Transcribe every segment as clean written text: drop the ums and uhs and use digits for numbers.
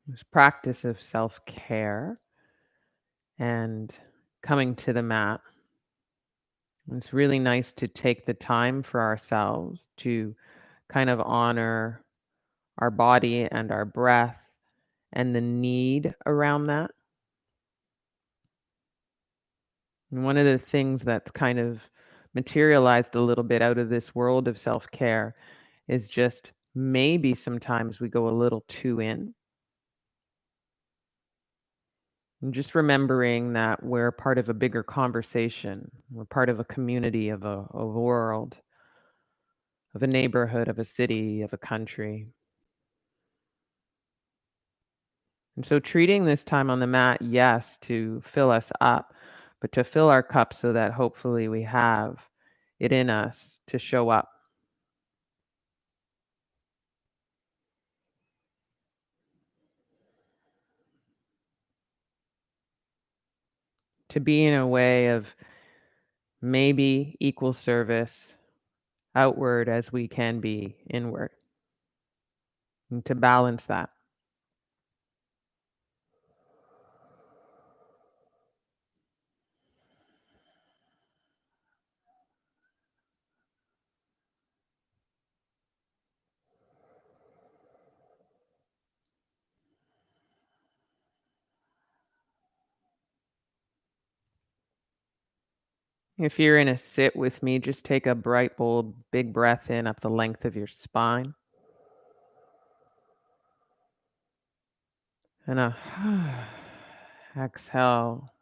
This practice of self-care and coming to the mat. It's really nice to take the time for ourselves to kind of honor our body and our breath and the need around that. And one of the things that's kind of materialized a little bit out of this world of self-care is just maybe sometimes we go a little too in. And just remembering that we're part of a bigger conversation. We're part of a community, of a world, of a neighborhood, of a city, of a country. And so treating this time on the mat, yes, to fill us up, but to fill our cup so that hopefully we have it in us to show up. To be in a way of maybe equal service outward as we can be inward, and to balance that. If you're in a sit with me, just take a bright, bold, big breath in up the length of your spine. And a exhale,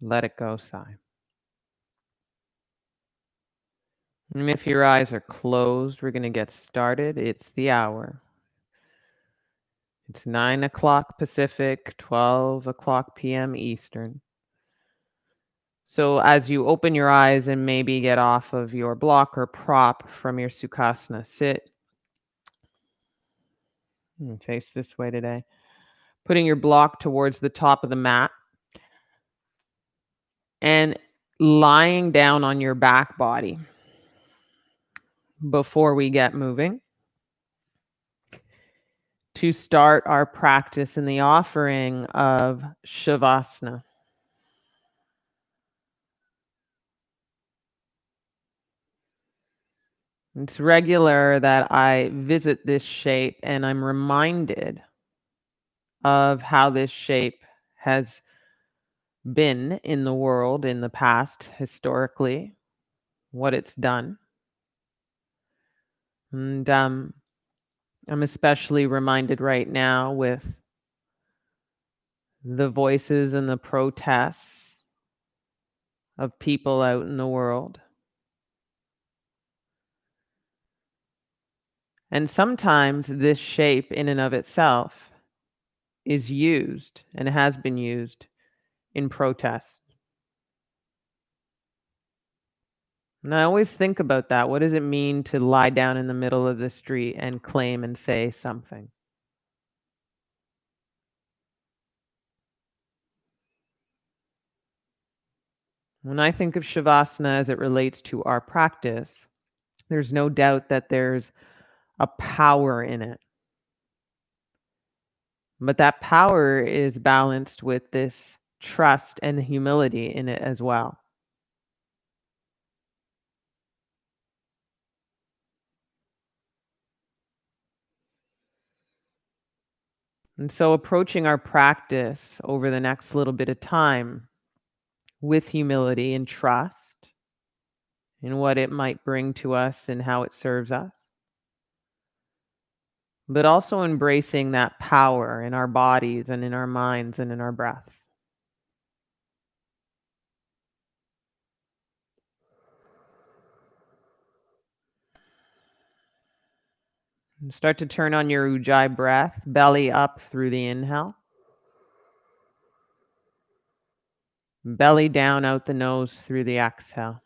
let it go, sigh. And if your eyes are closed, we're going to get started. It's the hour. It's 9 o'clock Pacific, 12 o'clock p.m. Eastern. So as you open your eyes and maybe get off of your block or prop from your Sukhasana sit, face this way today, putting your block towards the top of the mat and lying down on your back body before we get moving to start our practice in the offering of Shavasana. It's regular that I visit this shape and I'm reminded of how this shape has been in the world in the past, historically, what it's done. And I'm especially reminded right now with the voices and the protests of people out in the world. And sometimes this shape in and of itself is used and has been used in protest. And I always think about that. What does it mean to lie down in the middle of the street and claim and say something? When I think of Shavasana as it relates to our practice, there's no doubt that there's a power in it. But that power is balanced with this trust and humility in it as well. And so approaching our practice over the next little bit of time with humility and trust in what it might bring to us and how it serves us, but also embracing that power in our bodies and in our minds and in our breaths. And start to turn on your Ujjayi breath, belly up through the inhale. Belly down out the nose through the exhale.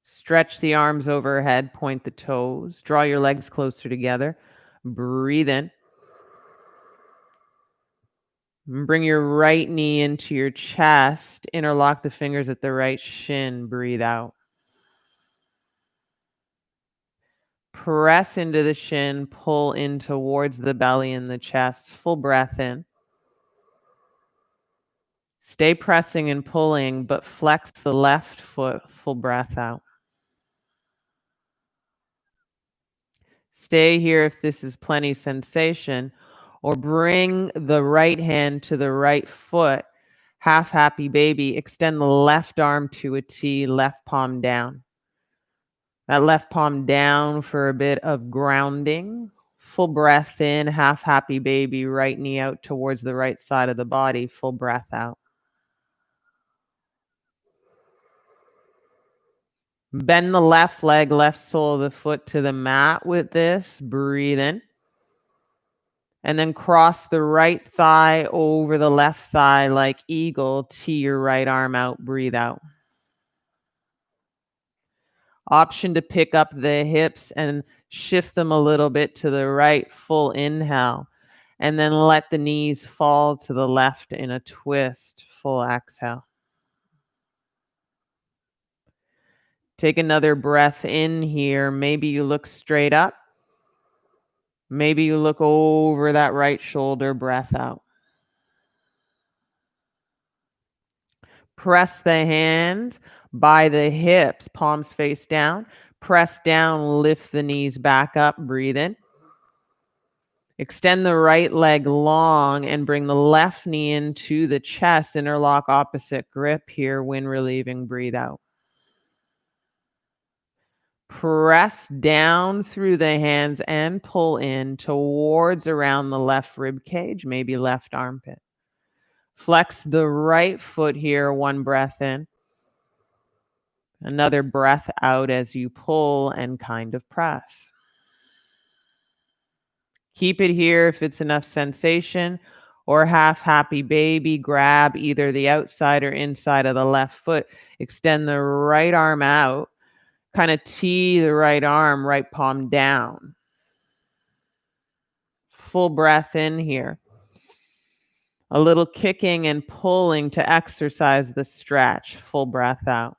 Stretch the arms overhead, point the toes, draw your legs closer together. Breathe in. Bring your right knee into your chest. Interlock the fingers at the right shin. Breathe out. Press into the shin, pull in towards the belly and the chest. Full breath in. Stay pressing and pulling, but flex the left foot. Full breath out. Stay here if this is plenty sensation, or bring the right hand to the right foot. Half happy baby. Extend the left arm to a T, left palm down. That left palm down for a bit of grounding. Full breath in, half happy baby, right knee out towards the right side of the body. Full breath out. Bend the left leg, left sole of the foot to the mat with this. Breathe in. And then cross the right thigh over the left thigh like eagle. Tee your right arm out. Breathe out. Option to pick up the hips and shift them a little bit to the right. Full inhale. And then let the knees fall to the left in a twist. Full exhale. Take another breath in here. Maybe you look straight up. Maybe you look over that right shoulder. Breath out. Press the hands by the hips, palms face down. Press down, lift the knees back up. Breathe in. Extend the right leg long and bring the left knee into the chest. Interlock opposite grip here when relieving. Breathe out. Press down through the hands and pull in towards around the left rib cage, maybe left armpit. Flex the right foot here, one breath in. Another breath out as you pull and kind of press. Keep it here if it's enough sensation, or half happy baby. Grab either the outside or inside of the left foot. Extend the right arm out. Kind of tee the right arm, right palm down. Full breath in here. A little kicking and pulling to exercise the stretch. Full breath out.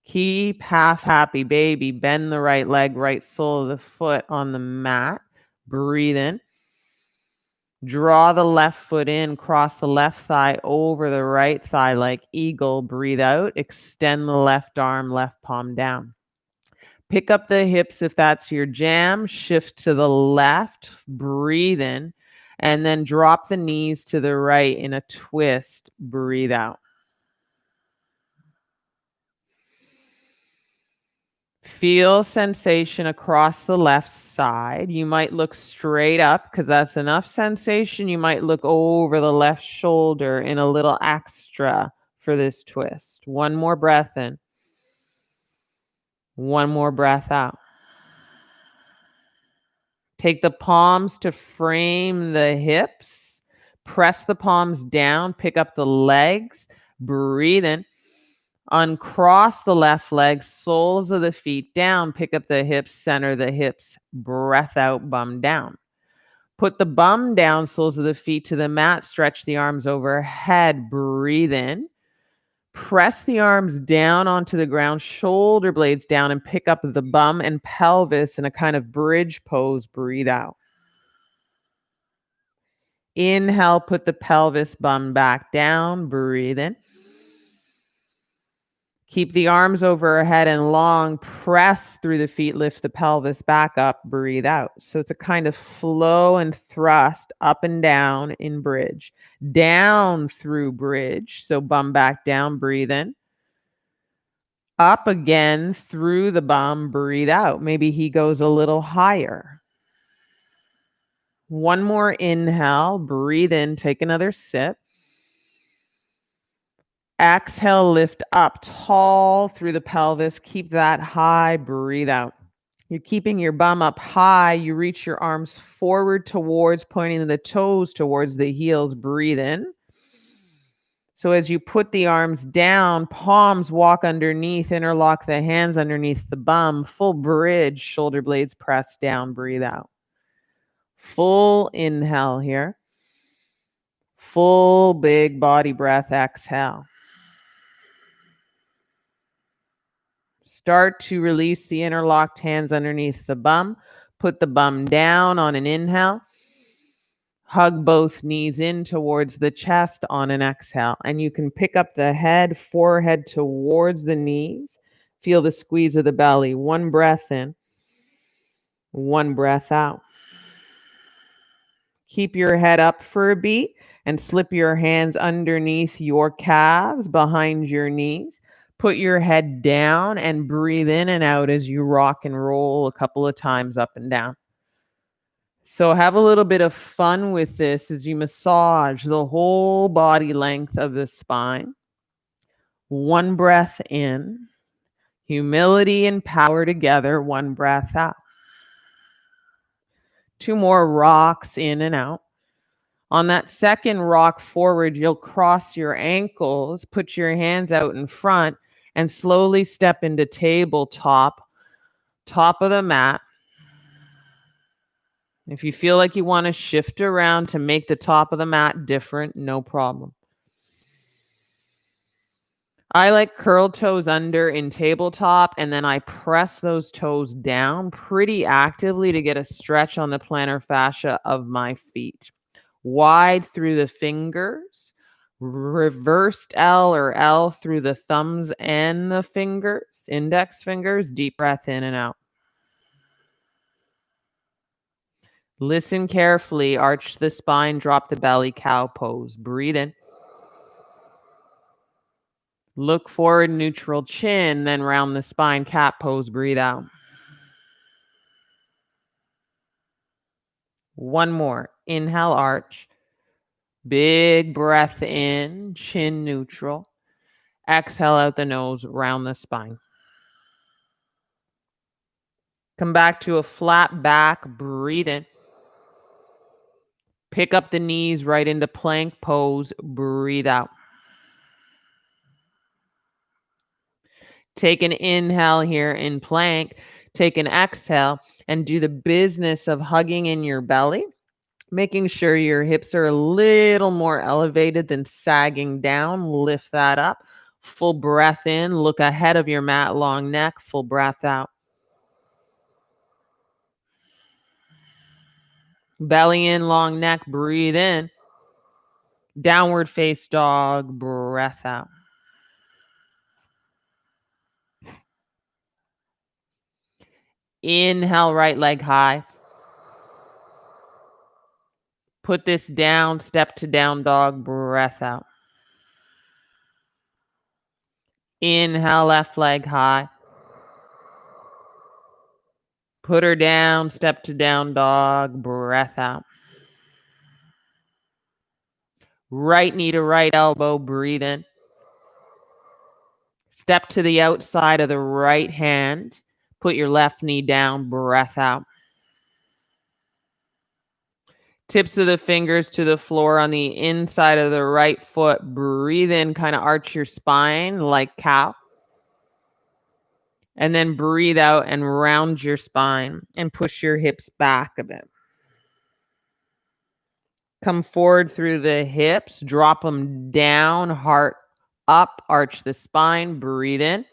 Keep half happy baby. Bend the right leg, right sole of the foot on the mat. Breathe in. Draw the left foot in, cross the left thigh over the right thigh like eagle. Breathe out. Extend the left arm, left palm down. Pick up the hips if that's your jam. Shift to the left. Breathe in. And then drop the knees to the right in a twist. Breathe out. Feel sensation across the left side. You might look straight up because that's enough sensation. You might look over the left shoulder in a little extra for this twist. One more breath in. One more breath out. Take the palms to frame the hips. Press the palms down. Pick up the legs. Breathe in. Uncross the left leg, soles of the feet down. Pick up the hips, center the hips. Breath out, bum down. Put the bum down, soles of the feet to the mat. Stretch the arms overhead. Breathe in. Press the arms down onto the ground, shoulder blades down, and pick up the bum and pelvis in a kind of bridge pose. Breathe out. Inhale, put the pelvis, bum back down. Breathe in. Keep the arms overhead and long. Press through the feet, lift the pelvis back up. Breathe out. So it's a kind of flow and thrust up and down in bridge. Down through bridge. So bum back down. Breathe in. Up again through the bum. Breathe out. Maybe he goes a little higher. One more inhale. Breathe in. Take another sip. Exhale, lift up tall through the pelvis. Keep that high. Breathe out. You're keeping your bum up high. You reach your arms forward towards, pointing the toes towards the heels. Breathe in. So as you put the arms down, palms walk underneath, interlock the hands underneath the bum. Full bridge, shoulder blades press down. Breathe out. Full inhale here. Full big body breath. Exhale. Start to release the interlocked hands underneath the bum. Put the bum down on an inhale. Hug both knees in towards the chest on an exhale. And you can pick up the head, forehead towards the knees. Feel the squeeze of the belly. One breath in, one breath out. Keep your head up for a beat and slip your hands underneath your calves, behind your knees. Put your head down and breathe in and out as you rock and roll a couple of times up and down. So have a little bit of fun with this as you massage the whole body length of the spine. One breath in, humility and power together, one breath out. 2 more rocks in and out. On that second rock forward, you'll cross your ankles, put your hands out in front, and slowly step into tabletop, top of the mat. If you feel like you want to shift around to make the top of the mat different, no problem. I like curled toes under in tabletop, and then I press those toes down pretty actively to get a stretch on the plantar fascia of my feet. Wide through the fingers, reversed L or L through the thumbs and the fingers, index fingers, deep breath in and out. Listen carefully, arch the spine, drop the belly, cow pose. Breathe in. Look forward, neutral chin, then round the spine, cat pose, breathe out. One more. Inhale, arch. Big breath in, chin neutral. Exhale out the nose, round the spine. Come back to a flat back, breathe in. Pick up the knees right into plank pose, breathe out. Take an inhale here in plank. Take an exhale and do the business of hugging in your belly, making sure your hips are a little more elevated than sagging down. Lift that up. Full breath in. Look ahead of your mat, long neck. Full breath out. Belly in, long neck. Breathe in. Downward face dog. Breath out. Inhale, right leg high. Put this down, step to down dog, breath out. Inhale, left leg high. Put her down, step to down dog, breath out. Right knee to right elbow, breathe in. Step to the outside of the right hand. Put your left knee down, breath out. Tips of the fingers to the floor on the inside of the right foot. Breathe in, kind of arch your spine like cow. And then breathe out and round your spine and push your hips back a bit. Come forward through the hips, drop them down, heart up, arch the spine, breathe in.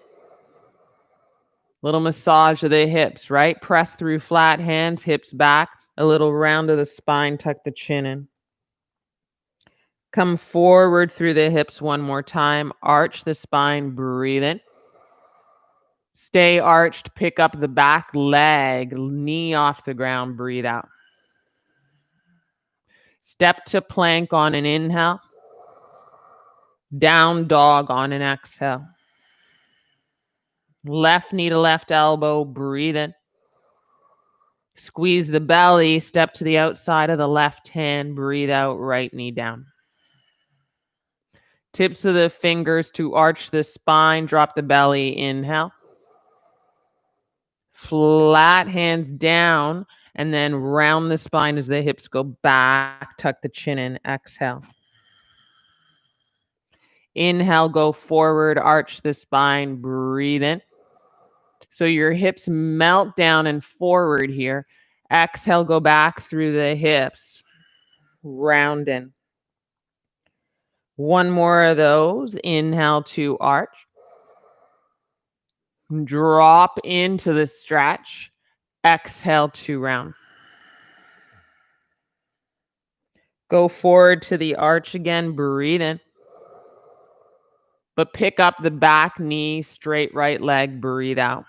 Little massage of the hips, right? Press through flat hands, hips back, a little round of the spine, tuck the chin in. Come forward through the hips one more time, arch the spine, breathe in. Stay arched, pick up the back leg, knee off the ground, breathe out. Step to plank on an inhale. Down dog on an exhale. Left knee to left elbow, breathe in. Squeeze the belly, step to the outside of the left hand, breathe out, right knee down. Tips of the fingers to arch the spine, drop the belly, inhale. Flat hands down, and then round the spine as the hips go back, tuck the chin in, exhale. Inhale, go forward, arch the spine, breathe in. So your hips melt down and forward here. Exhale, go back through the hips, round in. One more of those. Inhale to arch. Drop into the stretch. Exhale, 2 round. Go forward to the arch again. Breathe in. But pick up the back knee, straight right leg. Breathe out.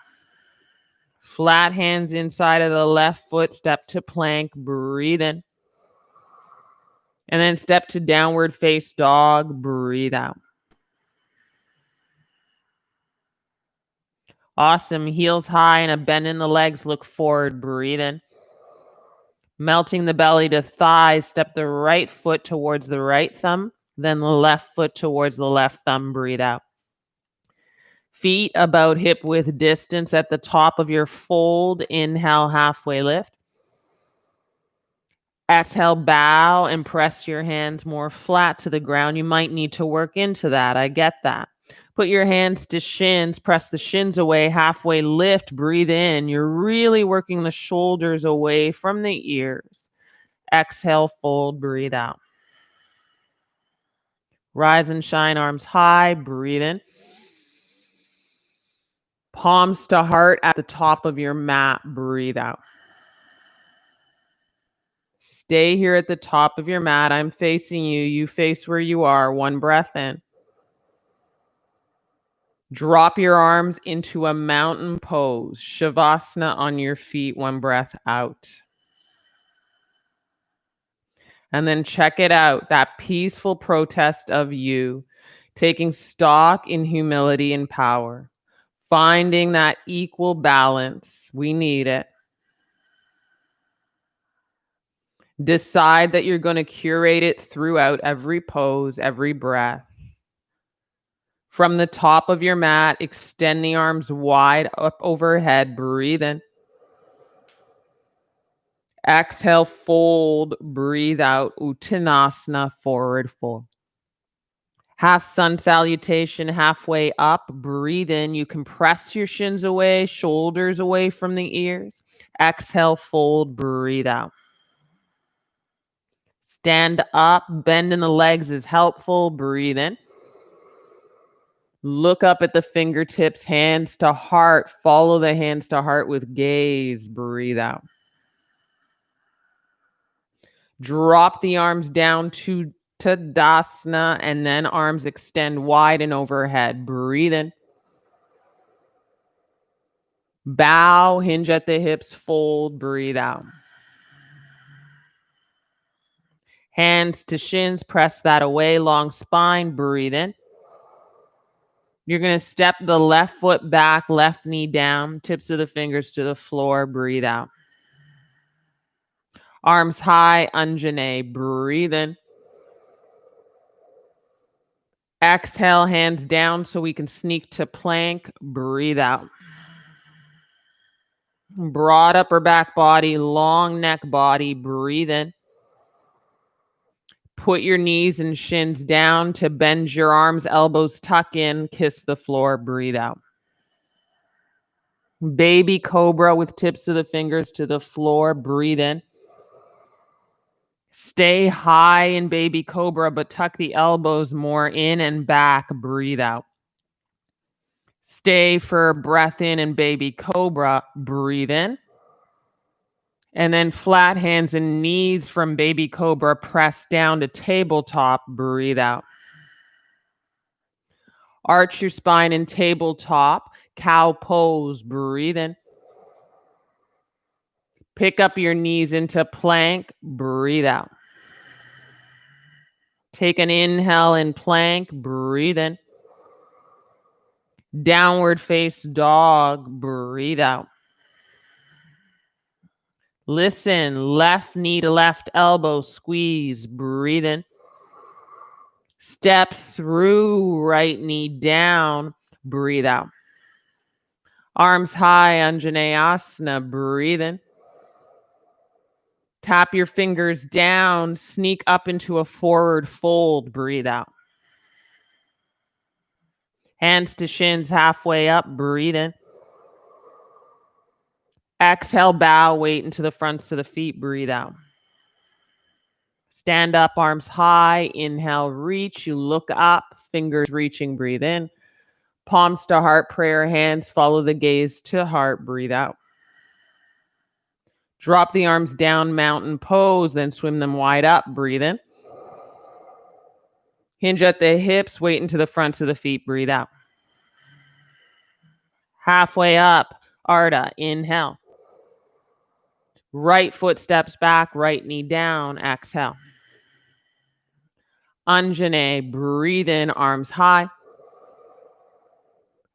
Flat hands inside of the left foot. Step to plank. Breathe in. And then step to downward face dog. Breathe out. Awesome. Heels high and a bend in the legs. Look forward. Breathe in. Melting the belly to thighs. Step the right foot towards the right thumb. Then the left foot towards the left thumb. Breathe out. Feet about hip width distance at the top of your fold. Inhale, halfway lift. Exhale, bow and press your hands more flat to the ground. You might need to work into that. I get that. Put your hands to shins, press the shins away, halfway lift, breathe in. You're really working the shoulders away from the ears. Exhale, fold, breathe out. Rise and shine, arms high, breathe in. Palms to heart at the top of your mat, breathe out. Stay here at the top of your mat. I'm facing you. You face where you are. One breath in. Drop your arms into a mountain pose. Shavasana on your feet. One breath out. And then check it out. That peaceful protest of you. Taking stock in humility and power. Finding that equal balance. We need it. Decide that you're going to curate it throughout every pose, every breath. From the top of your mat, extend the arms wide up overhead. Breathe in. Exhale, fold. Breathe out. Uttanasana, forward fold. Half sun salutation, halfway up. Breathe in. You can press your shins away, shoulders away from the ears. Exhale, fold. Breathe out. Stand up, bend in the legs is helpful. Breathe in. Look up at the fingertips, hands to heart. Follow the hands to heart with gaze. Breathe out. Drop the arms down to Tadasana and then arms extend wide and overhead. Breathe in. Bow, hinge at the hips, fold, breathe out. Hands to shins, press that away, long spine, breathe in. You're going to step the left foot back, left knee down, tips of the fingers to the floor, breathe out. Arms high, Anjane, breathe in. Exhale, hands down so we can sneak to plank, breathe out. Broad upper back body, long neck body, breathe in. Put your knees and shins down to bend your arms, elbows tuck in, kiss the floor, breathe out. Baby cobra with tips of the fingers to the floor, breathe in. Stay high in baby cobra, but tuck the elbows more in and back, breathe out. Stay for a breath in baby cobra, breathe in. And then flat hands and knees from baby cobra, press down to tabletop, breathe out. Arch your spine in tabletop, cow pose, breathe in. Pick up your knees into plank, breathe out. Take an inhale in plank, breathe in. Downward face dog, breathe out. Listen, left knee to left elbow, squeeze, breathe in. Step through, right knee down, breathe out. Arms high, Anjaneyasana, breathe in. Tap your fingers down, sneak up into a forward fold, breathe out. Hands to shins, halfway up, breathe in. Exhale, bow, weight into the fronts of the feet, breathe out. Stand up, arms high, inhale, reach, you look up, fingers reaching, breathe in. Palms to heart, prayer hands, follow the gaze to heart, breathe out. Drop the arms down, mountain pose, then swim them wide up, breathe in. Hinge at the hips, weight into the fronts of the feet, breathe out. Halfway up, Ardha, inhale. Right foot steps back, right knee down, exhale. Anjane, breathe in, arms high.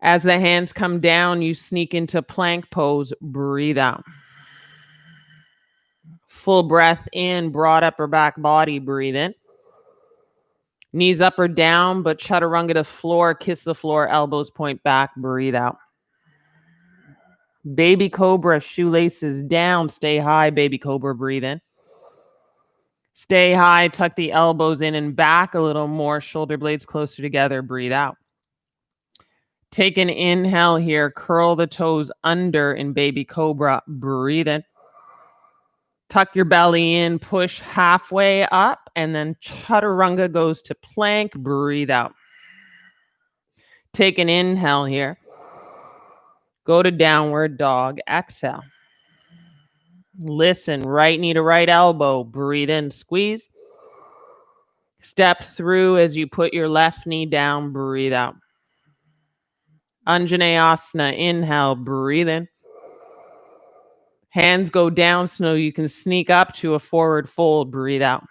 As the hands come down, you sneak into plank pose, breathe out. Full breath in, broad upper back body, breathe in. Knees up or down, but chaturanga to floor, kiss the floor, elbows point back, breathe out. Baby cobra, shoelaces down, stay high, baby cobra, breathe in. Stay high, tuck the elbows in and back a little more, shoulder blades closer together, breathe out. Take an inhale here, curl the toes under in baby cobra, breathe in. Tuck your belly in, push halfway up, and then chaturanga goes to plank, breathe out. Take an inhale here. Go to downward dog, exhale. Listen, right knee to right elbow, breathe in, squeeze. Step through as you put your left knee down, breathe out. Anjaneyasana, inhale, breathe in. Hands go down so you can sneak up to a forward fold, breathe out.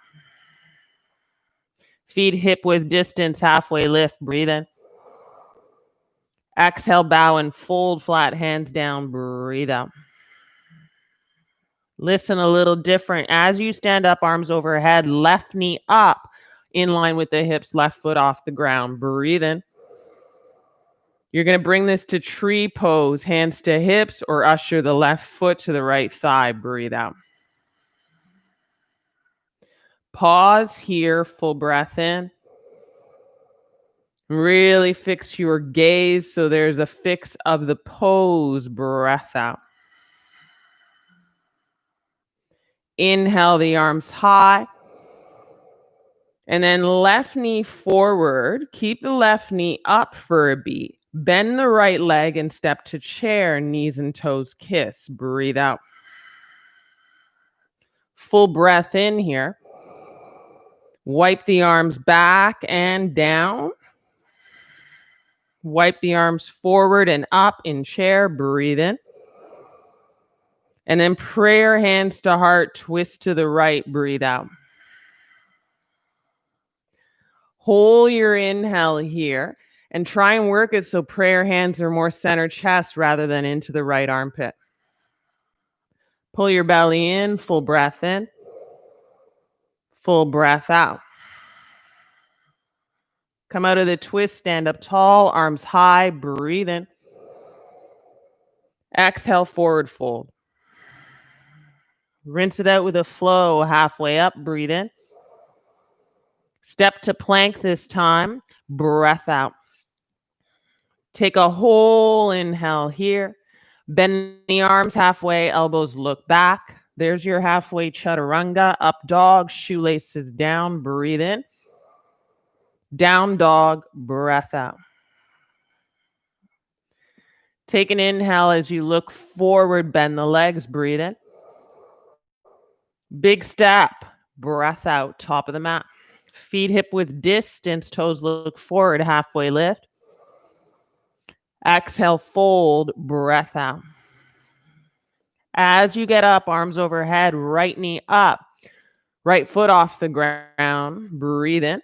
Feet hip width distance, halfway lift, breathe in. Exhale, bow and fold flat, hands down, breathe out. Listen a little different. As you stand up, arms overhead, left knee up, in line with the hips, left foot off the ground, breathe in. You're going to bring this to tree pose, hands to hips, or usher the left foot to the right thigh. Breathe out. Pause here, full breath in. Really fix your gaze so there's a fix of the pose. Breath out. Inhale the arms high. And then left knee forward. Keep the left knee up for a beat. Bend the right leg and step to chair, knees and toes kiss. Breathe out. Full breath in here. Wipe the arms back and down. Wipe the arms forward and up in chair. Breathe in. And then prayer hands to heart, twist to the right. Breathe out. Hold your inhale here. And try and work it so prayer hands are more center chest rather than into the right armpit. Pull your belly in, full breath in. Full breath out. Come out of the twist, stand up tall, arms high, breathe in. Exhale, forward fold. Rinse it out with a flow, halfway up, breathe in. Step to plank this time, breath out. Take a whole inhale here. Bend the arms halfway, elbows look back. There's your halfway chaturanga. Up dog, shoelaces down, breathe in. Down dog, breath out. Take an inhale as you look forward, bend the legs, breathe in. Big step, breath out, top of the mat. Feet hip width distance, toes look forward, halfway lift. Exhale, fold, breath out. As you get up, arms overhead, right knee up, right foot off the ground, breathe in.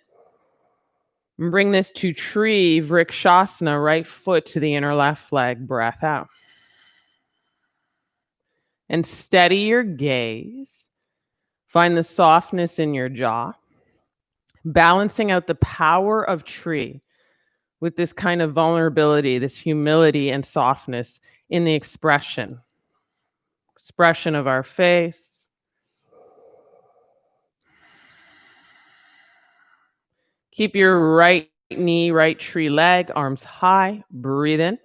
And bring this to tree, vrikshasana, right foot to the inner left leg, breath out. And steady your gaze. Find the softness in your jaw. Balancing out the power of tree with this kind of vulnerability, this humility and softness in the expression of our face. Keep your right knee, right tree leg, arms high, breathe in.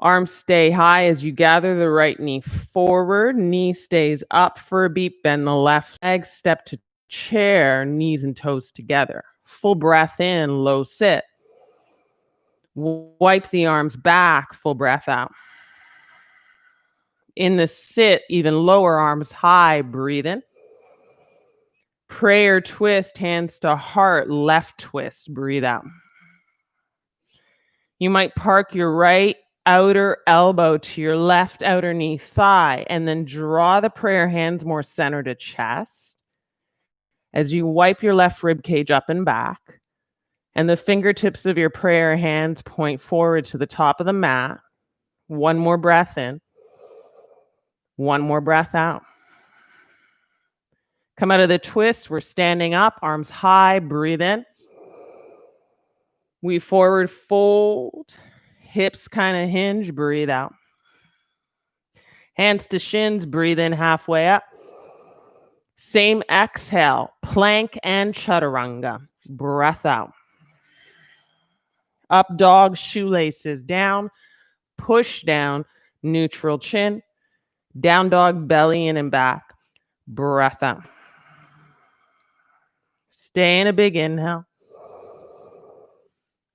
Arms stay high as you gather the right knee forward, knee stays up for a beat, bend the left leg, step to chair, knees and toes together. Full breath in, low sit. Wipe the arms back, full breath out. In the sit, even lower arms high, breathe in. Prayer twist, hands to heart, left twist, breathe out. You might park your right outer elbow to your left outer knee thigh and then draw the prayer hands more center to chest as you wipe your left rib cage up and back. And the fingertips of your prayer hands point forward to the top of the mat. One more breath in. One more breath out. Come out of the twist. We're standing up, arms high, breathe in. We forward fold, hips kind of hinge, breathe out. Hands to shins, breathe in halfway up. Same exhale, plank and chaturanga, breath out. Up dog, shoelaces down, push down, neutral chin. Down dog, belly in and back, breath out. Stay in a big inhale.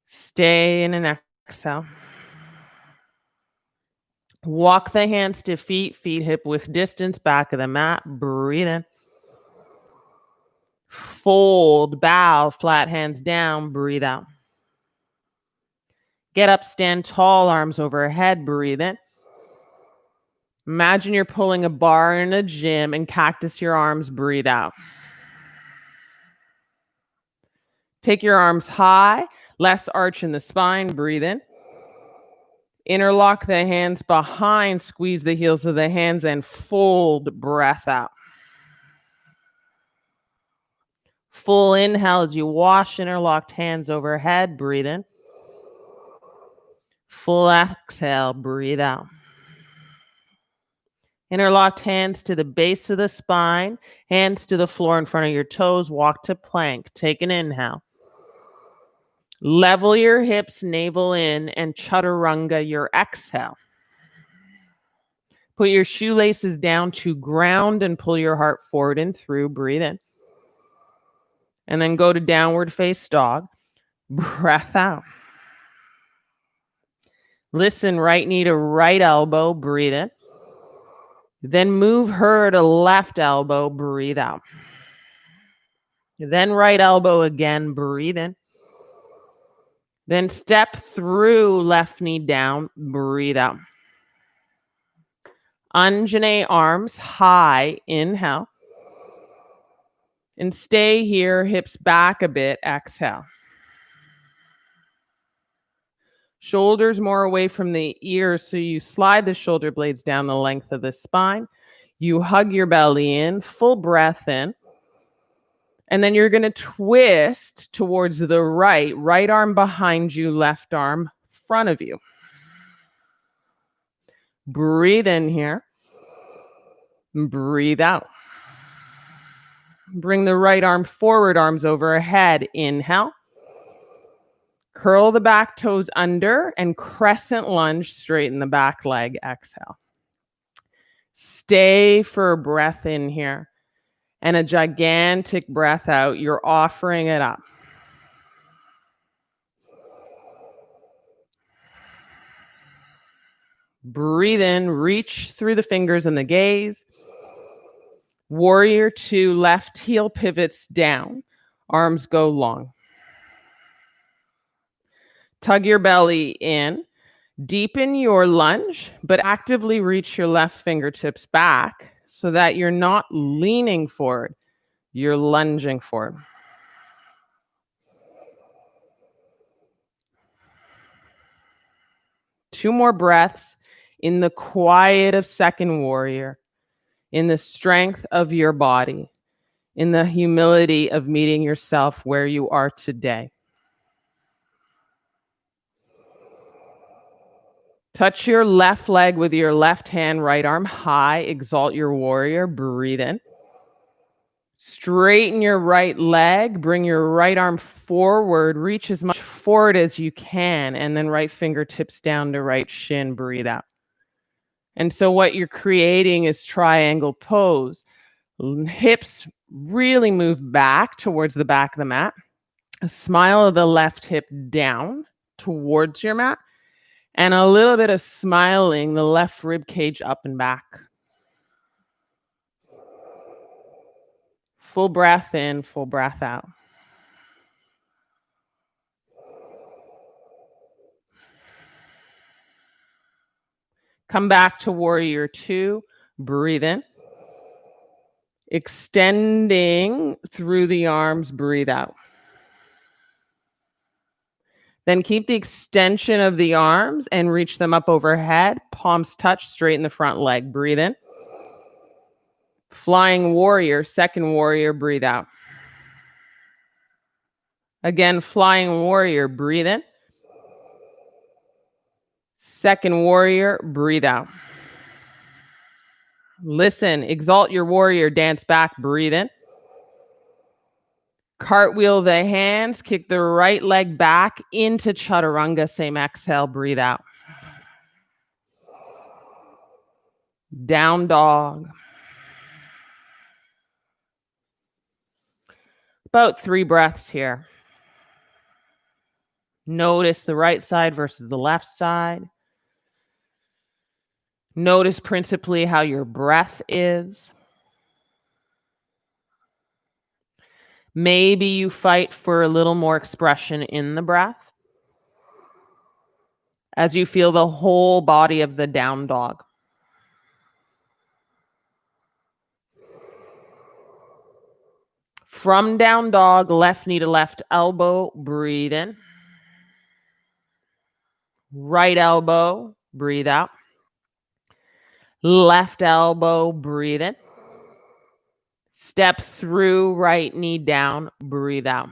Stay in an exhale. Walk the hands to feet, feet hip width distance, back of the mat, breathe in. Fold, bow, flat hands down, breathe out. Get up, stand tall, arms overhead, breathe in. Imagine you're pulling a bar in a gym and cactus your arms, breathe out. Take your arms high, less arch in the spine, breathe in. Interlock the hands behind, squeeze the heels of the hands and fold, breath out. Full inhale as you wash interlocked hands overhead, breathe in. Full exhale, breathe out. Interlocked hands to the base of the spine, hands to the floor in front of your toes, walk to plank. Take an inhale. Level your hips, navel in, and chaturanga your exhale. Put your shoelaces down to ground and pull your heart forward and through. Breathe in. And then go to downward face dog. Breath out. Listen, right knee to right elbow. Breathe in. Then move her to left elbow. Breathe out. Then right elbow again. Breathe in. Then step through left knee down. Breathe out. Anjane arms high. Inhale. And stay here, hips back a bit. Exhale. Shoulders more away from the ears, so you slide the shoulder blades down the length of the spine. You hug your belly in, full breath in. And then you're going to twist towards the right arm behind you, left arm front of you. Breathe in here. Breathe out. Bring the right arm forward, arms overhead. Inhale. Curl the back toes under and crescent lunge, straighten the back leg. Exhale. Stay for a breath in here and a gigantic breath out. You're offering it up. Breathe in, reach through the fingers and the gaze. Warrior two, left heel pivots down. Arms go long. Tug your belly in. Deepen your lunge, but actively reach your left fingertips back so that you're not leaning forward. You're lunging forward. Two more breaths in the quiet of second warrior, in the strength of your body, in the humility of meeting yourself where you are today. Touch your left leg with your left hand, right arm high. Exalt your warrior. Breathe in. Straighten your right leg. Bring your right arm forward. Reach as much forward as you can. And then right fingertips down to right shin. Breathe out. And so what you're creating is triangle pose. Hips really move back towards the back of the mat. A smile of the left hip down. towards your mat, and a little bit of smiling the left rib cage up and back. Full breath in, full breath out. Come back to warrior two. Breathe in. Extending through the arms, breathe out. Then keep the extension of the arms and reach them up overhead. Palms touch, straighten the front leg. Breathe in. Flying warrior, second warrior, breathe out. Again, flying warrior, breathe in. Second warrior, breathe out. Listen, exalt your warrior, dance back, breathe in. Cartwheel the hands, kick the right leg back into chaturanga, same exhale, breathe out. Down dog. About 3 breaths here. Notice the right side versus the left side. Notice principally how your breath is. Maybe you fight for a little more expression in the breath as you feel the whole body of the down dog. From down dog, left knee to left elbow, breathe in. Right elbow, breathe out. Left elbow, breathe in. Step through, right knee down, breathe out.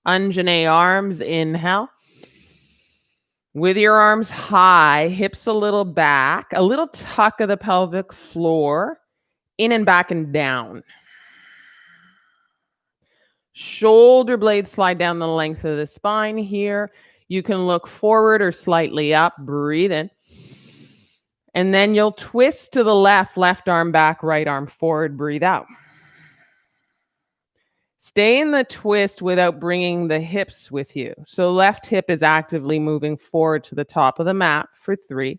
Anjane arms, inhale. With your arms high, hips a little back, a little tuck of the pelvic floor, in and back and down. Shoulder blades slide down the length of the spine here. You can look forward or slightly up, breathe in. And then you'll twist to the left arm back, right arm forward, breathe out. Stay in the twist without bringing the hips with you. So left hip is actively moving forward to the top of the mat for 3,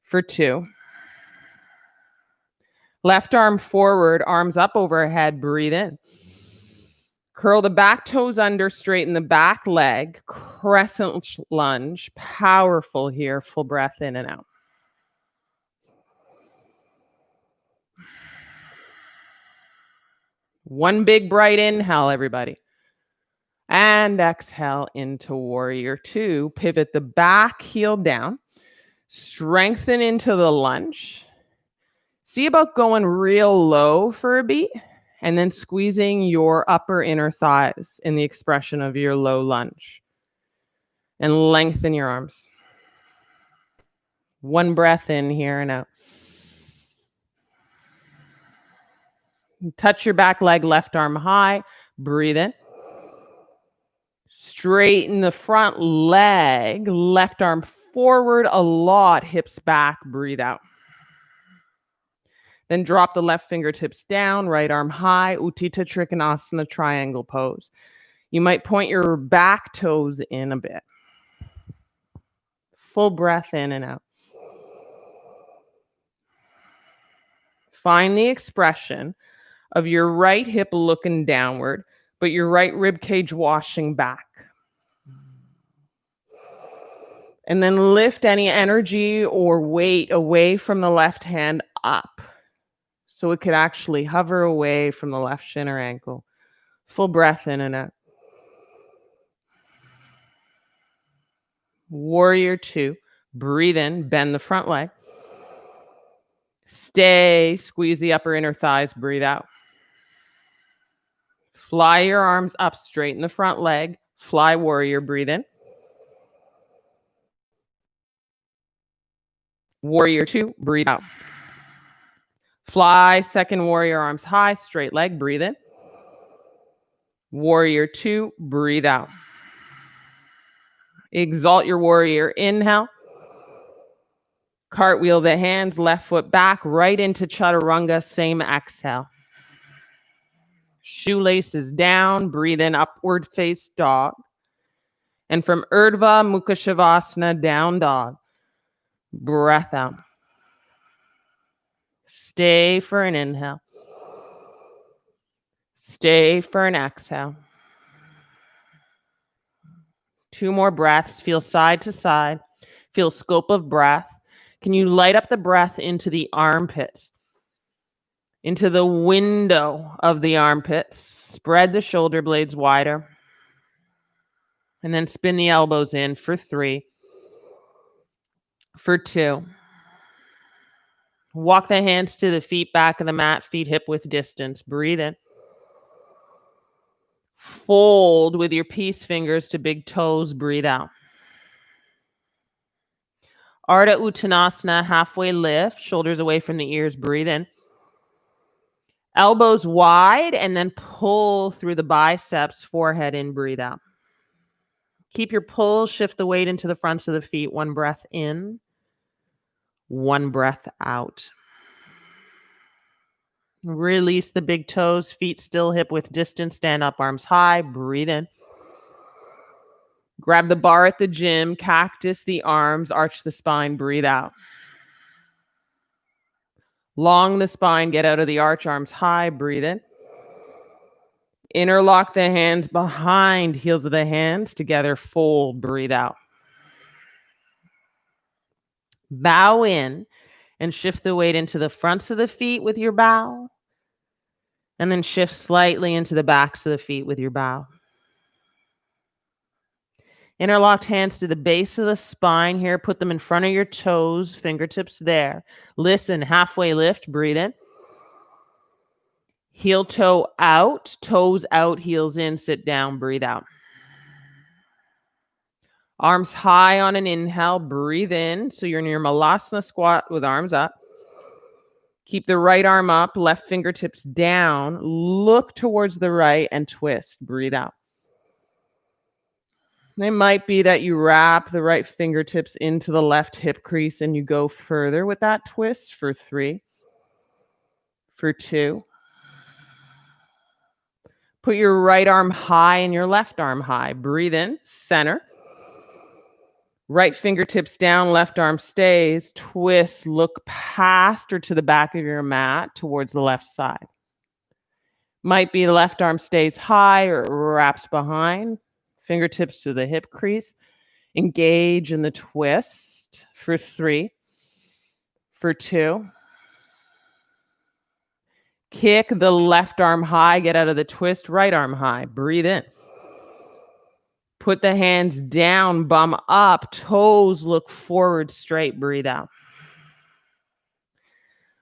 for 2. Left arm forward, arms up overhead, breathe in. Curl the back toes under, straighten the back leg, crescent lunge, powerful here, full breath in and out. One big bright inhale, everybody. And exhale into warrior two. Pivot the back heel down. Strengthen into the lunge. See about going real low for a beat and then squeezing your upper inner thighs in the expression of your low lunge. And lengthen your arms. One breath in here and out. Touch your back leg, left arm high. Breathe in. Straighten the front leg, left arm forward a lot, hips back, breathe out. Then drop the left fingertips down, right arm high, Utthita Trikonasana triangle pose. You might point your back toes in a bit. Full breath in and out. Find the expression of your right hip looking downward, but your right rib cage washing back. And then lift any energy or weight away from the left hand up. So it could actually hover away from the left shin or ankle. Full breath in and out. Warrior two. Breathe in, bend the front leg. Stay, squeeze the upper inner thighs, breathe out. Fly your arms up, straighten the front leg. Fly warrior, breathe in. Warrior two, breathe out. Fly, second warrior, arms high, straight leg, breathe in. Warrior two, breathe out. Exalt your warrior, inhale. Cartwheel the hands, left foot back, right into chaturanga, same exhale. Shoelaces down, breathe in, upward face dog. And from Urdhva Mukha Shavasana, down dog, breath out. Stay for an inhale. Stay for an exhale. 2 more breaths. Feel side to side. Feel scope of breath. Can you light up the breath into the armpits? Into the window of the armpits. Spread the shoulder blades wider. And then spin the elbows in for 3. For 2. Walk the hands to the feet, back of the mat, feet hip width distance. Breathe in. Fold with your peace fingers to big toes. Breathe out. Ardha Uttanasana, halfway lift, shoulders away from the ears. Breathe in. Elbows wide, and then pull through the biceps, forehead in. Breathe out. Keep your pull, shift the weight into the fronts of the feet. 1 breath in, 1 breath out. Release the big toes, feet still hip width distance, stand up, arms high, breathe in. Grab the bar at the gym, cactus the arms, arch the spine, breathe out. Long the spine, get out of the arch, arms high, breathe in. Interlock the hands behind, heels of the hands together, fold, breathe out. Bow in and shift the weight into the fronts of the feet with your bow. And then shift slightly into the backs of the feet with your bow. Interlocked hands to the base of the spine here. Put them in front of your toes, fingertips there. Listen, halfway lift, breathe in. Heel toe out, toes out, heels in, sit down, breathe out. Arms high on an inhale, breathe in. So you're in your Malasana squat with arms up. Keep the right arm up, left fingertips down. Look towards the right and twist. Breathe out. It might be that you wrap the right fingertips into the left hip crease and you go further with that twist for 3. For 2. Put your right arm high and your left arm high. Breathe in, center. Right fingertips down, left arm stays. Twist, look past or to the back of your mat towards the left side. Might be the left arm stays high or wraps behind. Fingertips to the hip crease. Engage in the twist for 3. For 2. Kick the left arm high, get out of the twist, right arm high. Breathe in. Put the hands down, bum up, toes look forward straight, breathe out.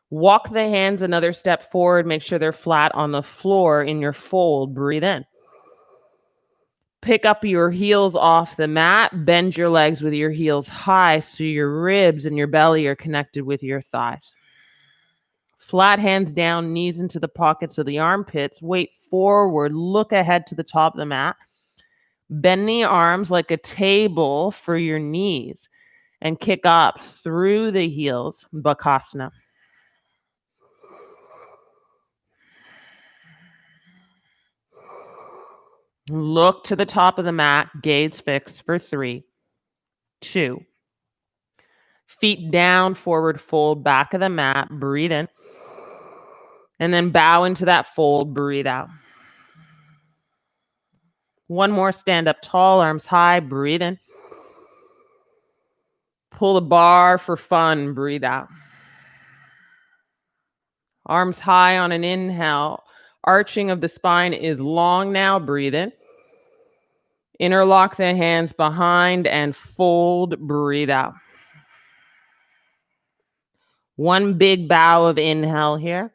Walk the hands another step forward, make sure they're flat on the floor in your fold, breathe in. Pick up your heels off the mat, bend your legs with your heels high so your ribs and your belly are connected with your thighs. Flat hands down, knees into the pockets of the armpits, weight forward, look ahead to the top of the mat. Bend the arms like a table for your knees and kick up through the heels, Bakasana. Look to the top of the mat, gaze fixed for 3, 2. Feet down, forward fold, back of the mat, breathe in. And then bow into that fold, breathe out. 1 more, stand up tall, arms high, breathe in. Pull the bar for fun, breathe out. Arms high on an inhale. Arching of the spine is long now, breathe in. Interlock the hands behind and fold, breathe out. 1 big bow of inhale here.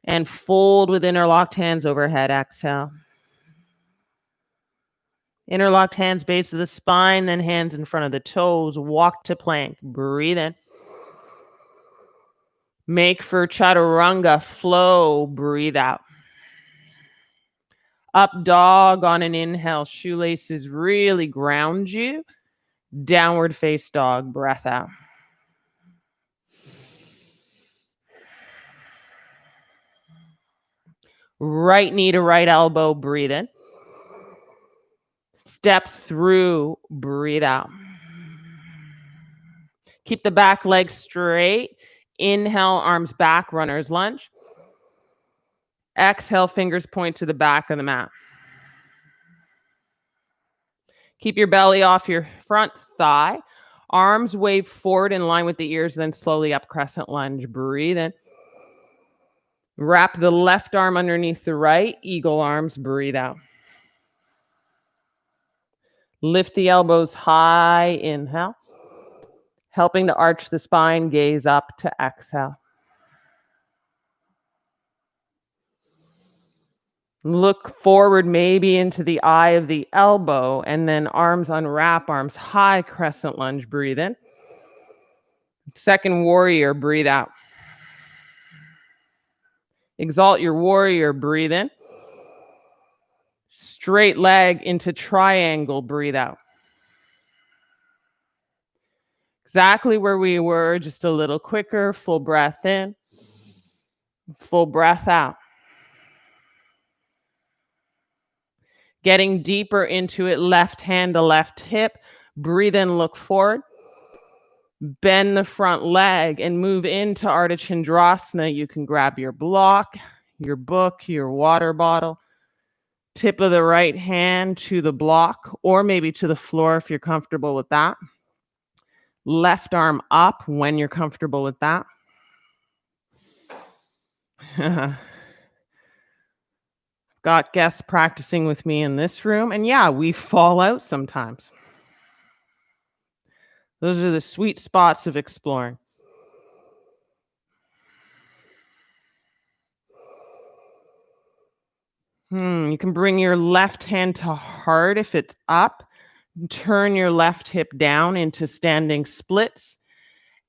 And fold with interlocked hands overhead, exhale. Interlocked hands base of the spine, then hands in front of the toes. Walk to plank. Breathe in. Make for chaturanga. Flow. Breathe out. Up dog on an inhale. Shoelaces really ground you. Downward face dog. Breath out. Right knee to right elbow. Breathe in. Step through, breathe out. Keep the back leg straight. Inhale, arms back, runner's lunge. Exhale, fingers point to the back of the mat. Keep your belly off your front thigh. Arms wave forward in line with the ears, then slowly up, crescent lunge. Breathe in. Wrap the left arm underneath the right. Eagle arms, breathe out. Lift the elbows high, inhale. Helping to arch the spine, gaze up to exhale. Look forward maybe into the eye of the elbow, and then arms unwrap, arms high, crescent lunge, breathe in. Second warrior, breathe out. Exalt your warrior, breathe in. Straight leg into triangle, breathe out. Exactly where we were, just a little quicker. Full breath in, full breath out. Getting deeper into it, left hand to left hip. Breathe in, look forward. Bend the front leg and move into Ardha Chandrasana. You can grab your block, your book, your water bottle. Tip of the right hand to the block, or maybe to the floor if you're comfortable with that. Left arm up when you're comfortable with that. Got guests practicing with me in this room, and yeah, we fall out sometimes. Those are the sweet spots of exploring. You can bring your left hand to heart if it's up. Turn your left hip down into standing splits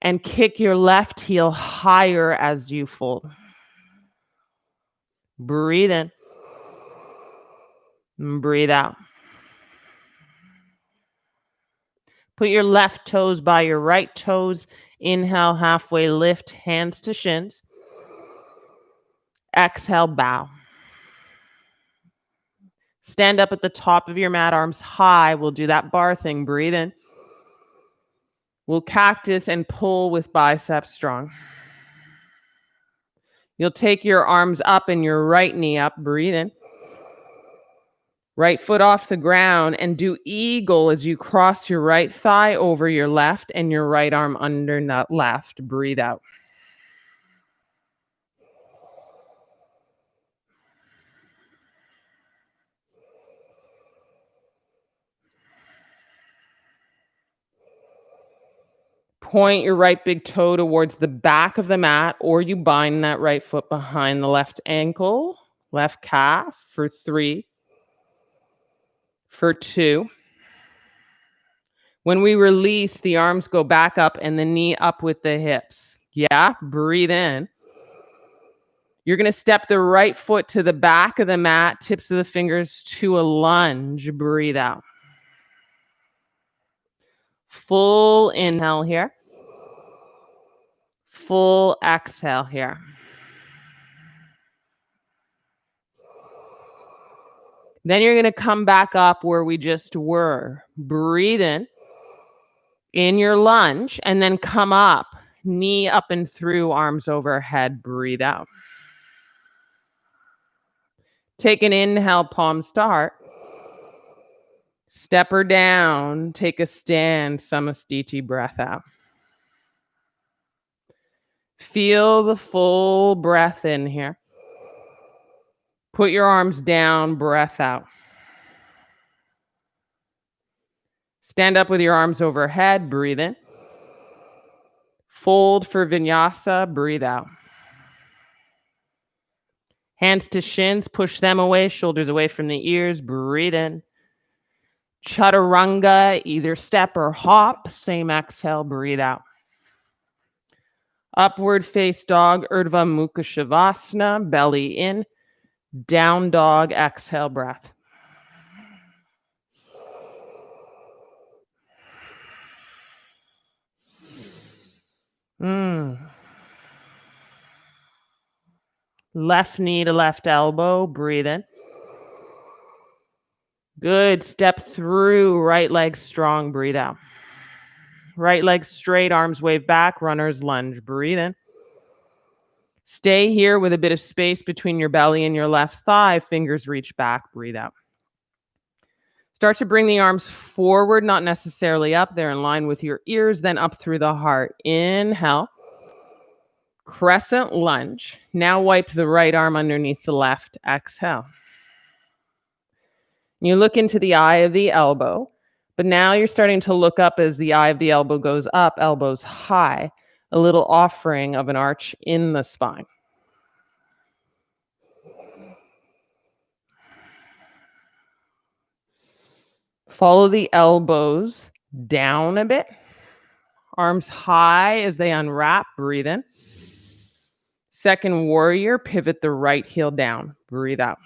and kick your left heel higher as you fold. Breathe in. Breathe out. Put your left toes by your right toes. Inhale, halfway lift, hands to shins. Exhale, bow. Stand up at the top of your mat, arms high. We'll do that bar thing. Breathe in. We'll cactus and pull with biceps strong. You'll take your arms up and your right knee up. Breathe in. Right foot off the ground and do eagle as you cross your right thigh over your left and your right arm under left. Breathe out. Point your right big toe towards the back of the mat, or you bind that right foot behind the left ankle, left calf for 3, for 2. When we release, the arms go back up and the knee up with the hips. Yeah, breathe in. You're going to step the right foot to the back of the mat, tips of the fingers to a lunge. Breathe out. Full inhale here. Full exhale here. Then you're going to come back up where we just were. Breathe in your lunge, and then come up, knee up and through, arms overhead. Breathe out. Take an inhale, palms to heart. Step her down, take a stand, Samastiti, breath out. Feel the full breath in here. Put your arms down, breath out. Stand up with your arms overhead, breathe in. Fold for Vinyasa, breathe out. Hands to shins, push them away, shoulders away from the ears, breathe in. Chaturanga, either step or hop, same exhale, breathe out. Upward face dog, Urdhva Mukha Shavasana, belly in. Down dog, exhale, breath. Left knee to left elbow, breathe in. Good. Step through. Right leg strong. Breathe out. Right leg straight. Arms wave back. Runner's lunge. Breathe in. Stay here with a bit of space between your belly and your left thigh. Fingers reach back. Breathe out. Start to bring the arms forward, not necessarily up. They're in line with your ears, then up through the heart. Inhale. Crescent lunge. Now wipe the right arm underneath the left. Exhale. You look into the eye of the elbow, but now you're starting to look up as the eye of the elbow goes up, elbows high, a little offering of an arch in the spine. Follow the elbows down a bit. Arms high as they unwrap. Breathe in. Second warrior, pivot the right heel down. Breathe out.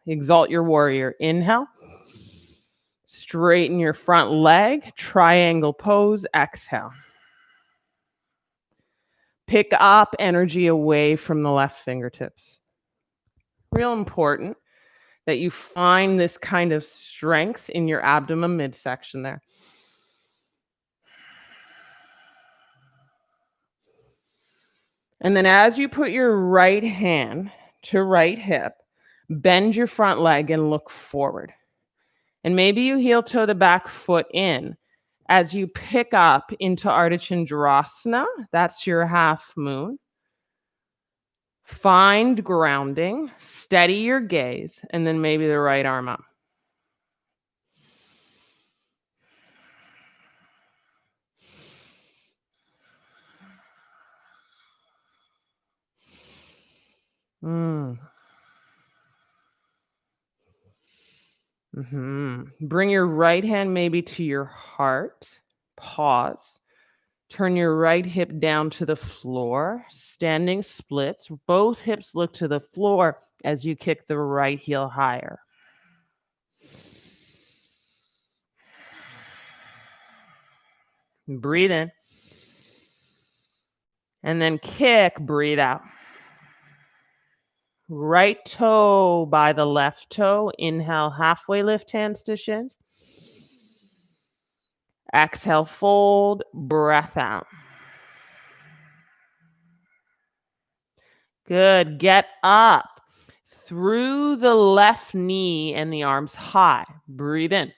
Exalt your warrior. Inhale. Straighten your front leg. Triangle pose. Exhale. Pick up energy away from the left fingertips. Real important that you find this kind of strength in your abdomen midsection there. And then as you put your right hand to right hip, bend your front leg and look forward. And maybe you heel toe the back foot in as you pick up into Ardha Chandrasana. That's your half moon. Find grounding, steady your gaze, and then maybe the right arm up. Bring your right hand maybe to your heart. Pause. Turn your right hip down to the floor. Standing splits. Both hips look to the floor as you kick the right heel higher. Breathe in. And then kick. Breathe out. Right toe by the left toe. Inhale, halfway lift hands to shins. Exhale, fold, breath out. Good. Get up through the left knee and the arms high. Breathe in.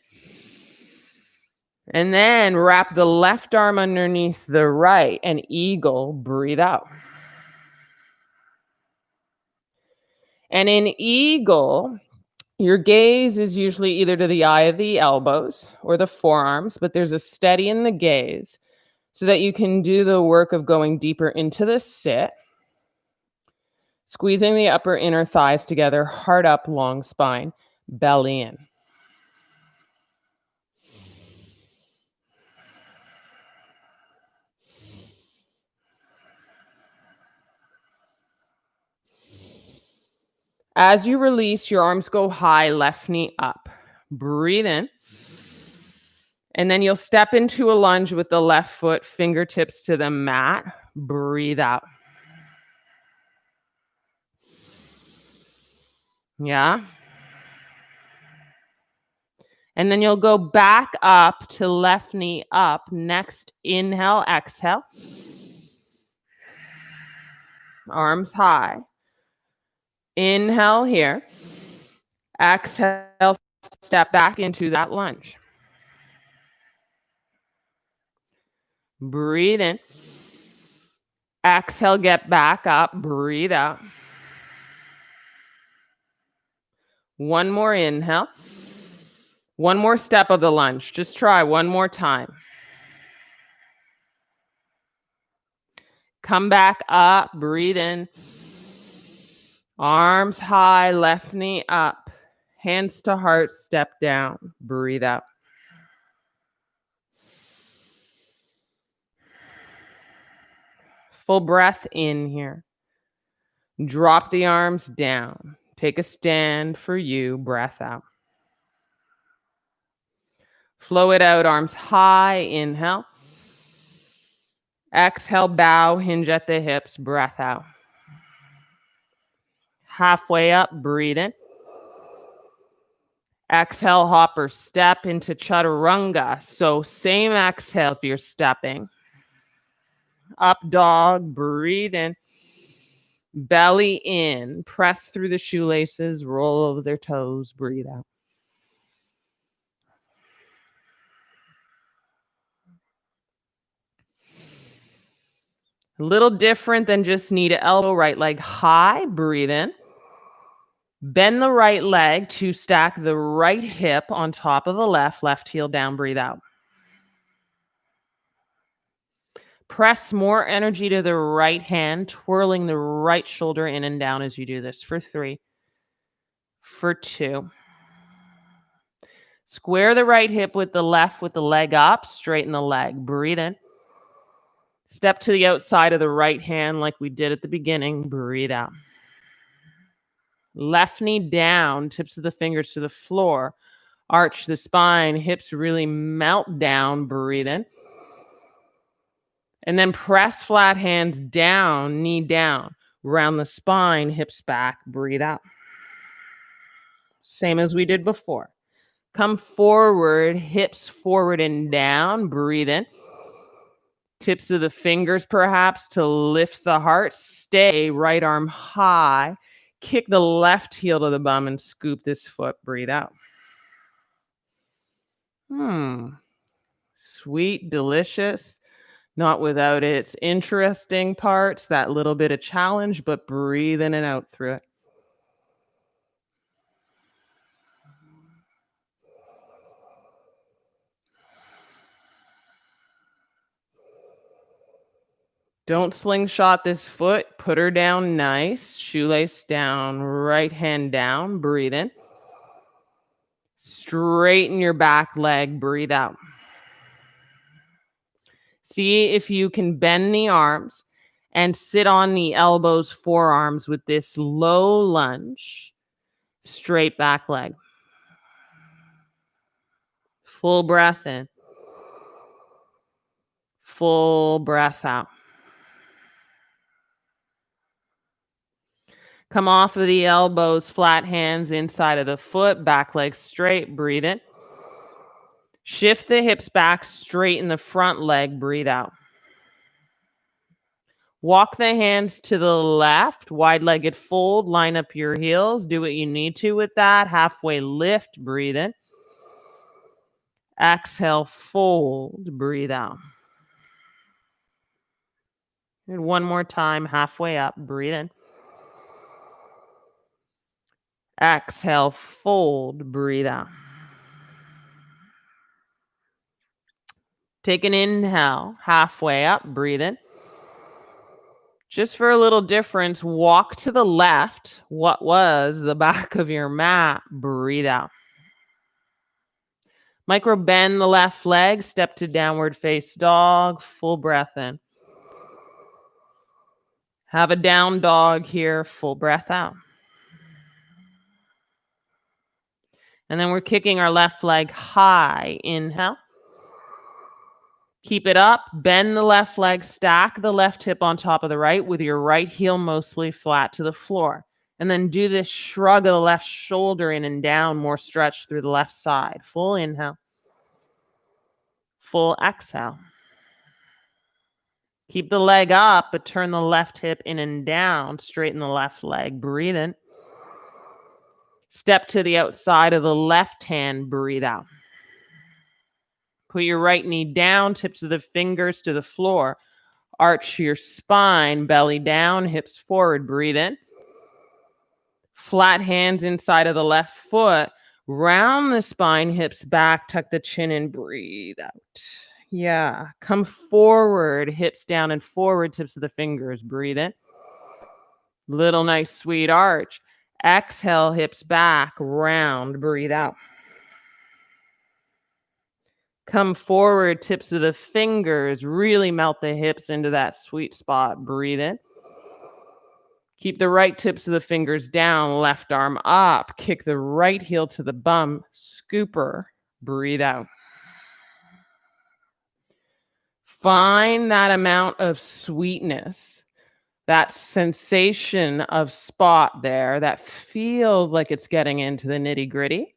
And then wrap the left arm underneath the right and eagle. Breathe out. And in eagle, your gaze is usually either to the eye of the elbows or the forearms, but there's a steady in the gaze so that you can do the work of going deeper into the sit, squeezing the upper inner thighs together, heart up, long spine, belly in. As you release, your arms go high, left knee up. Breathe in. And then you'll step into a lunge with the left foot, fingertips to the mat. Breathe out. Yeah. And then you'll go back up to left knee up. Next, inhale, exhale. Arms high. Inhale here. Exhale, step back into that lunge. Breathe in. Exhale, get back up. Breathe out. One more inhale. One more step of the lunge. Just try one more time. Come back up. Breathe in. Arms high, left knee up. Hands to heart, step down. Breathe out. Full breath in here. Drop the arms down. Take a stand for you. Breath out. Flow it out, arms high. Inhale. Exhale, bow, hinge at the hips. Breath out. Halfway up, breathe in. Exhale, hopper step into chaturanga. So same exhale if you're stepping. Up dog, breathe in. Belly in. Press through the shoelaces, roll over their toes, breathe out. A little different than just knee to elbow, right leg high, breathe in. Bend the right leg to stack the right hip on top of the left heel down, breathe out. Press more energy to the right hand, twirling the right shoulder in and down as you do this for 3, for 2. Square the right hip with the leg up, straighten the leg, breathe in. Step to the outside of the right hand like we did at the beginning, breathe out. Left knee down, tips of the fingers to the floor. Arch the spine, hips really melt down, breathe in. And then press flat hands down, knee down. Round the spine, hips back, breathe out. Same as we did before. Come forward, hips forward and down, breathe in. Tips of the fingers perhaps to lift the heart. Stay, right arm high. Kick the left heel to the bum and scoop this foot, breathe out. Sweet, delicious. Not without its interesting parts, that little bit of challenge, but breathe in and out through it. Don't slingshot this foot. Put her down nice. Shoelace down, right hand down. Breathe in. Straighten your back leg. Breathe out. See if you can bend the arms and sit on the elbows, forearms with this low lunge. Straight back leg. Full breath in. Full breath out. Come off of the elbows, flat hands inside of the foot, back leg straight, breathe in. Shift the hips back, straighten the front leg, breathe out. Walk the hands to the left, wide-legged fold, line up your heels, do what you need to with that. Halfway lift, breathe in. Exhale, fold, breathe out. And one more time, halfway up, breathe in. Exhale, fold, breathe out. Take an inhale, halfway up, breathe in. Just for a little difference, walk to the left, what was the back of your mat, breathe out. Micro bend the left leg, step to downward face dog, full breath in. Have a down dog here, full breath out. And then we're kicking our left leg high, inhale. Keep it up, bend the left leg, stack the left hip on top of the right with your right heel mostly flat to the floor. And then do this shrug of the left shoulder in and down, more stretch through the left side. Full inhale. Full exhale. Keep the leg up, but turn the left hip in and down, straighten the left leg, breathe in. Step to the outside of the left hand, breathe out. Put your right knee down, tips of the fingers to the floor. Arch your spine, belly down, hips forward, breathe in. Flat hands inside of the left foot. Round the spine, hips back, tuck the chin in, breathe out. Yeah, come forward, hips down and forward, tips of the fingers, breathe in. Little nice sweet arch. Exhale, hips back, round, breathe out. Come forward, tips of the fingers, really melt the hips into that sweet spot, breathe in. Keep the right tips of the fingers down, left arm up, kick the right heel to the bum, scooper, breathe out. Find that amount of sweetness, that sensation of spot there that feels like it's getting into the nitty-gritty.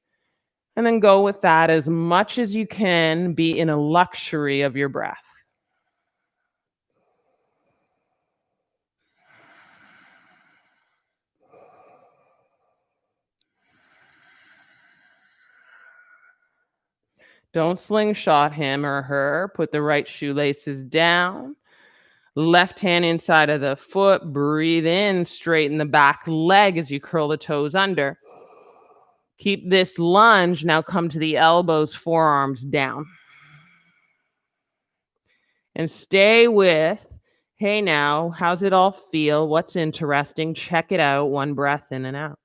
And then go with that as much as you can. Be in a luxury of your breath. Don't slingshot him or her. Put the right shoelaces down. Left hand inside of the foot. Breathe in, straighten the back leg as you curl the toes under. Keep this lunge. Now come to the elbows, forearms down. And stay with, hey, now, how's it all feel? What's interesting? Check it out. One breath in and out.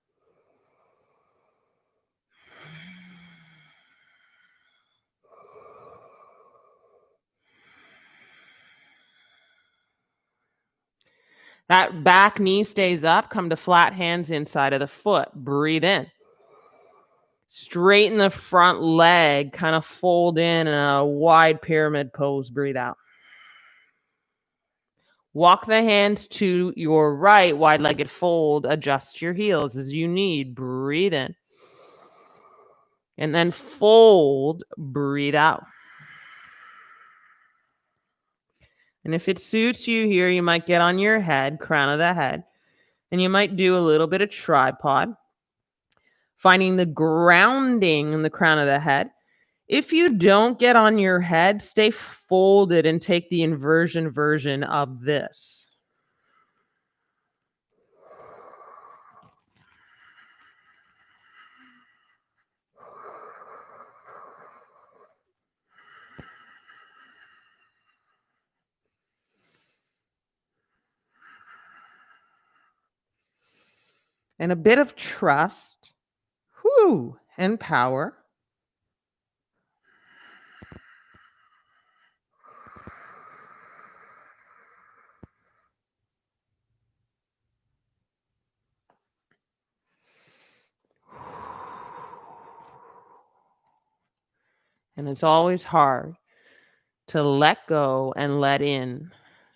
That back knee stays up. Come to flat hands inside of the foot. Breathe in. Straighten the front leg. Kind of fold in a wide pyramid pose. Breathe out. Walk the hands to your right. Wide-legged fold. Adjust your heels as you need. Breathe in. And then fold. Breathe out. And if it suits you here, you might get on your head, crown of the head, and you might do a little bit of tripod, finding the grounding in the crown of the head. If you don't get on your head, stay folded and take the inversion version of this. And a bit of trust, and power. And it's always hard to let go and let in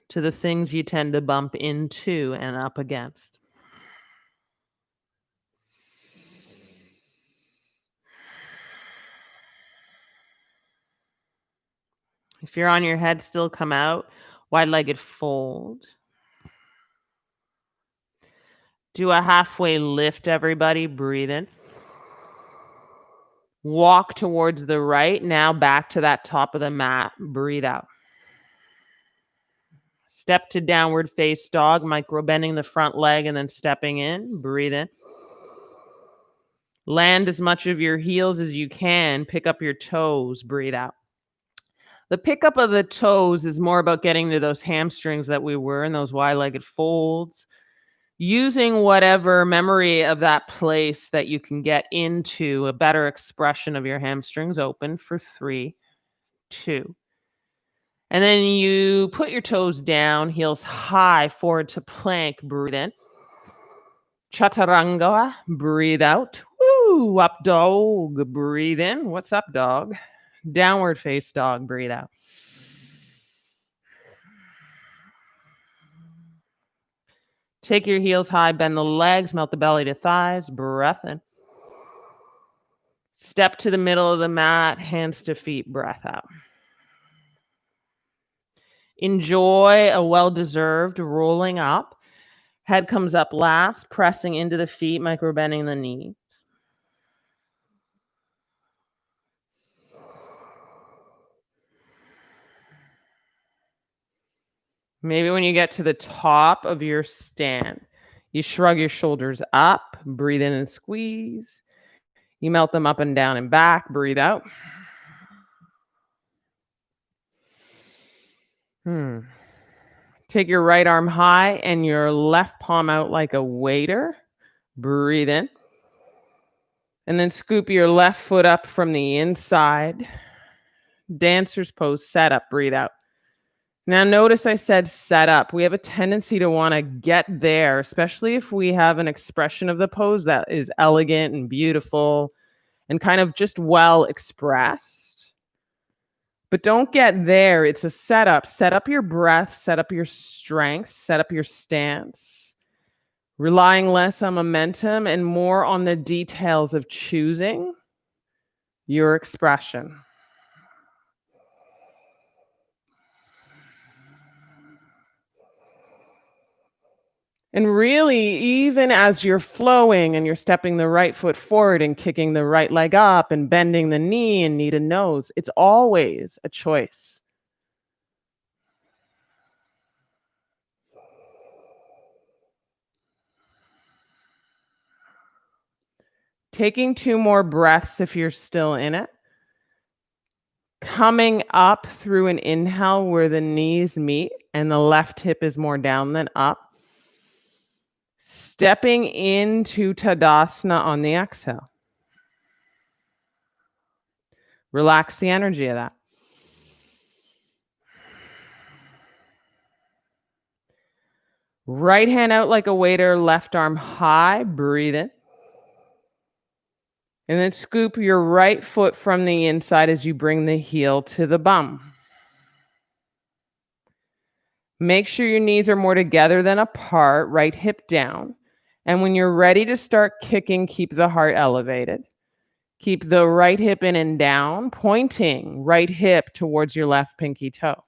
to the things you tend to bump into and up against. If you're on your head, still come out. Wide-legged fold. Do a halfway lift, everybody. Breathe in. Walk towards the right. Now back to that top of the mat. Breathe out. Step to downward face dog. Micro bending the front leg and then stepping in. Breathe in. Land as much of your heels as you can. Pick up your toes. Breathe out. The pickup of the toes is more about getting to those hamstrings that we were in, those wide-legged folds. Using whatever memory of that place that you can get into a better expression of your hamstrings. Open for 3, 2. And then you put your toes down, heels high, forward to plank. Breathe in. Chaturanga. Breathe out. Woo! Up dog. Breathe in. What's up, dog? Downward face dog. Breathe out. Take your heels high, bend the legs, melt the belly to thighs. Breath in. Step to the middle of the mat, hands to feet. Breath out. Enjoy a well-deserved rolling up. Head comes up last, pressing into the feet, micro bending the knees. Maybe when you get to the top of your stand, you shrug your shoulders up, breathe in and squeeze. You melt them up and down and back, breathe out. Take your right arm high and your left palm out like a waiter. Breathe in. And then scoop your left foot up from the inside. Dancer's pose, set up, breathe out. Now notice I said set up. We have a tendency to want to get there, especially if we have an expression of the pose that is elegant and beautiful and kind of just well expressed. But don't get there. It's a setup. Set up your breath, set up your strength, set up your stance, relying less on momentum and more on the details of choosing your expression. And really, even as you're flowing and you're stepping the right foot forward and kicking the right leg up and bending the knee and knee to nose, it's always a choice. Taking 2 more breaths if you're still in it. Coming up through an inhale where the knees meet and the left hip is more down than up. Stepping into Tadasana on the exhale. Relax the energy of that. Right hand out like a waiter, left arm high, breathe in. And then scoop your right foot from the inside as you bring the heel to the bum. Make sure your knees are more together than apart, right hip down. And when you're ready to start kicking, keep the heart elevated. Keep the right hip in and down, pointing right hip towards your left pinky toe.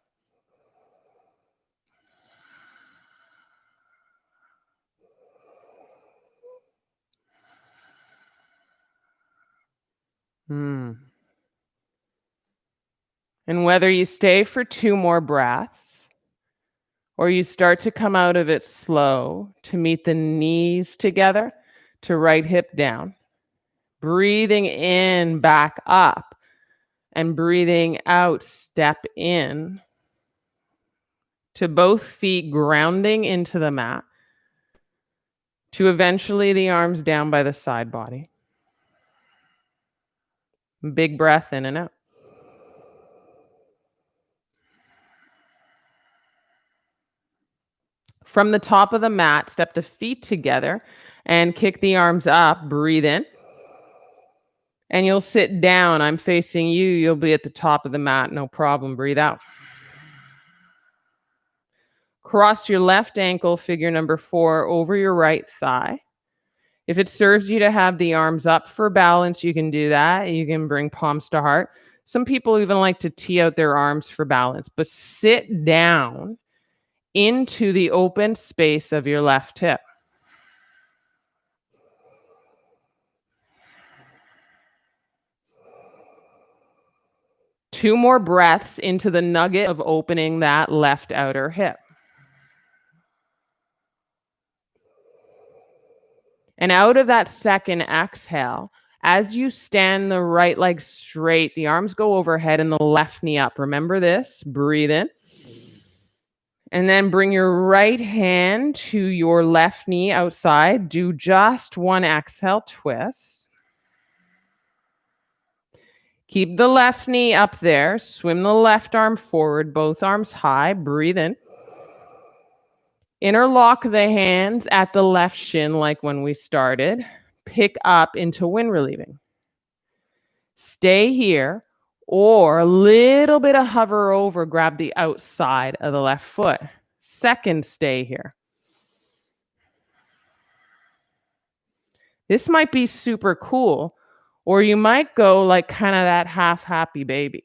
And whether you stay for 2 more breaths or you start to come out of it slow to meet the knees together, to right hip down, breathing in, back up, and breathing out, step in to both feet grounding into the mat, to eventually the arms down by the side body. Big breath in and out. From the top of the mat, step the feet together and kick the arms up. Breathe in. And you'll sit down. I'm facing you. You'll be at the top of the mat. No problem. Breathe out. Cross your left ankle, figure number 4, over your right thigh. If it serves you to have the arms up for balance, you can do that. You can bring palms to heart. Some people even like to tee out their arms for balance, but sit down into the open space of your left hip. Two more breaths into the nugget of opening that left outer hip. And out of that second exhale, as you stand the right leg straight, the arms go overhead and the left knee up. Remember this. Breathe in. And then bring your right hand to your left knee outside. Do just one exhale, twist. Keep the left knee up there. Swim the left arm forward, both arms high. Breathe in. Interlock the hands at the left shin like when we started. Pick up into wind relieving. Stay here, or a little bit of hover over, grab the outside of the left foot. Second stay here. This might be super cool, or you might go like kind of that half happy baby.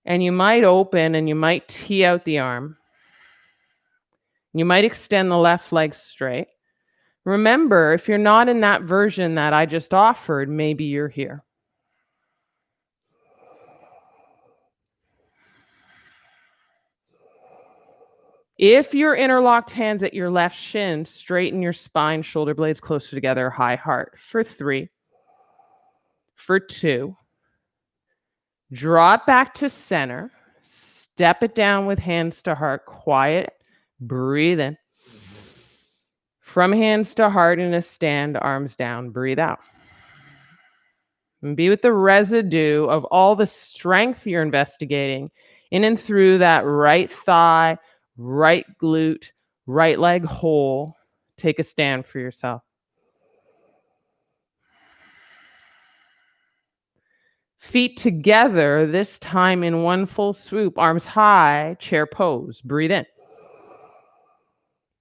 And you might open and you might tee out the arm. You might extend the left leg straight. Remember, if you're not in that version that I just offered, maybe you're here. If you're interlocked hands at your left shin, straighten your spine, shoulder blades closer together, high heart. For 3, for 2, draw it back to center, step it down with hands to heart, quiet, breathe in. From hands to heart in a stand, arms down, breathe out. And be with the residue of all the strength you're investigating in and through that right thigh, right glute, right leg whole. Take a stand for yourself. Feet together, this time in one full swoop, arms high, chair pose. Breathe in.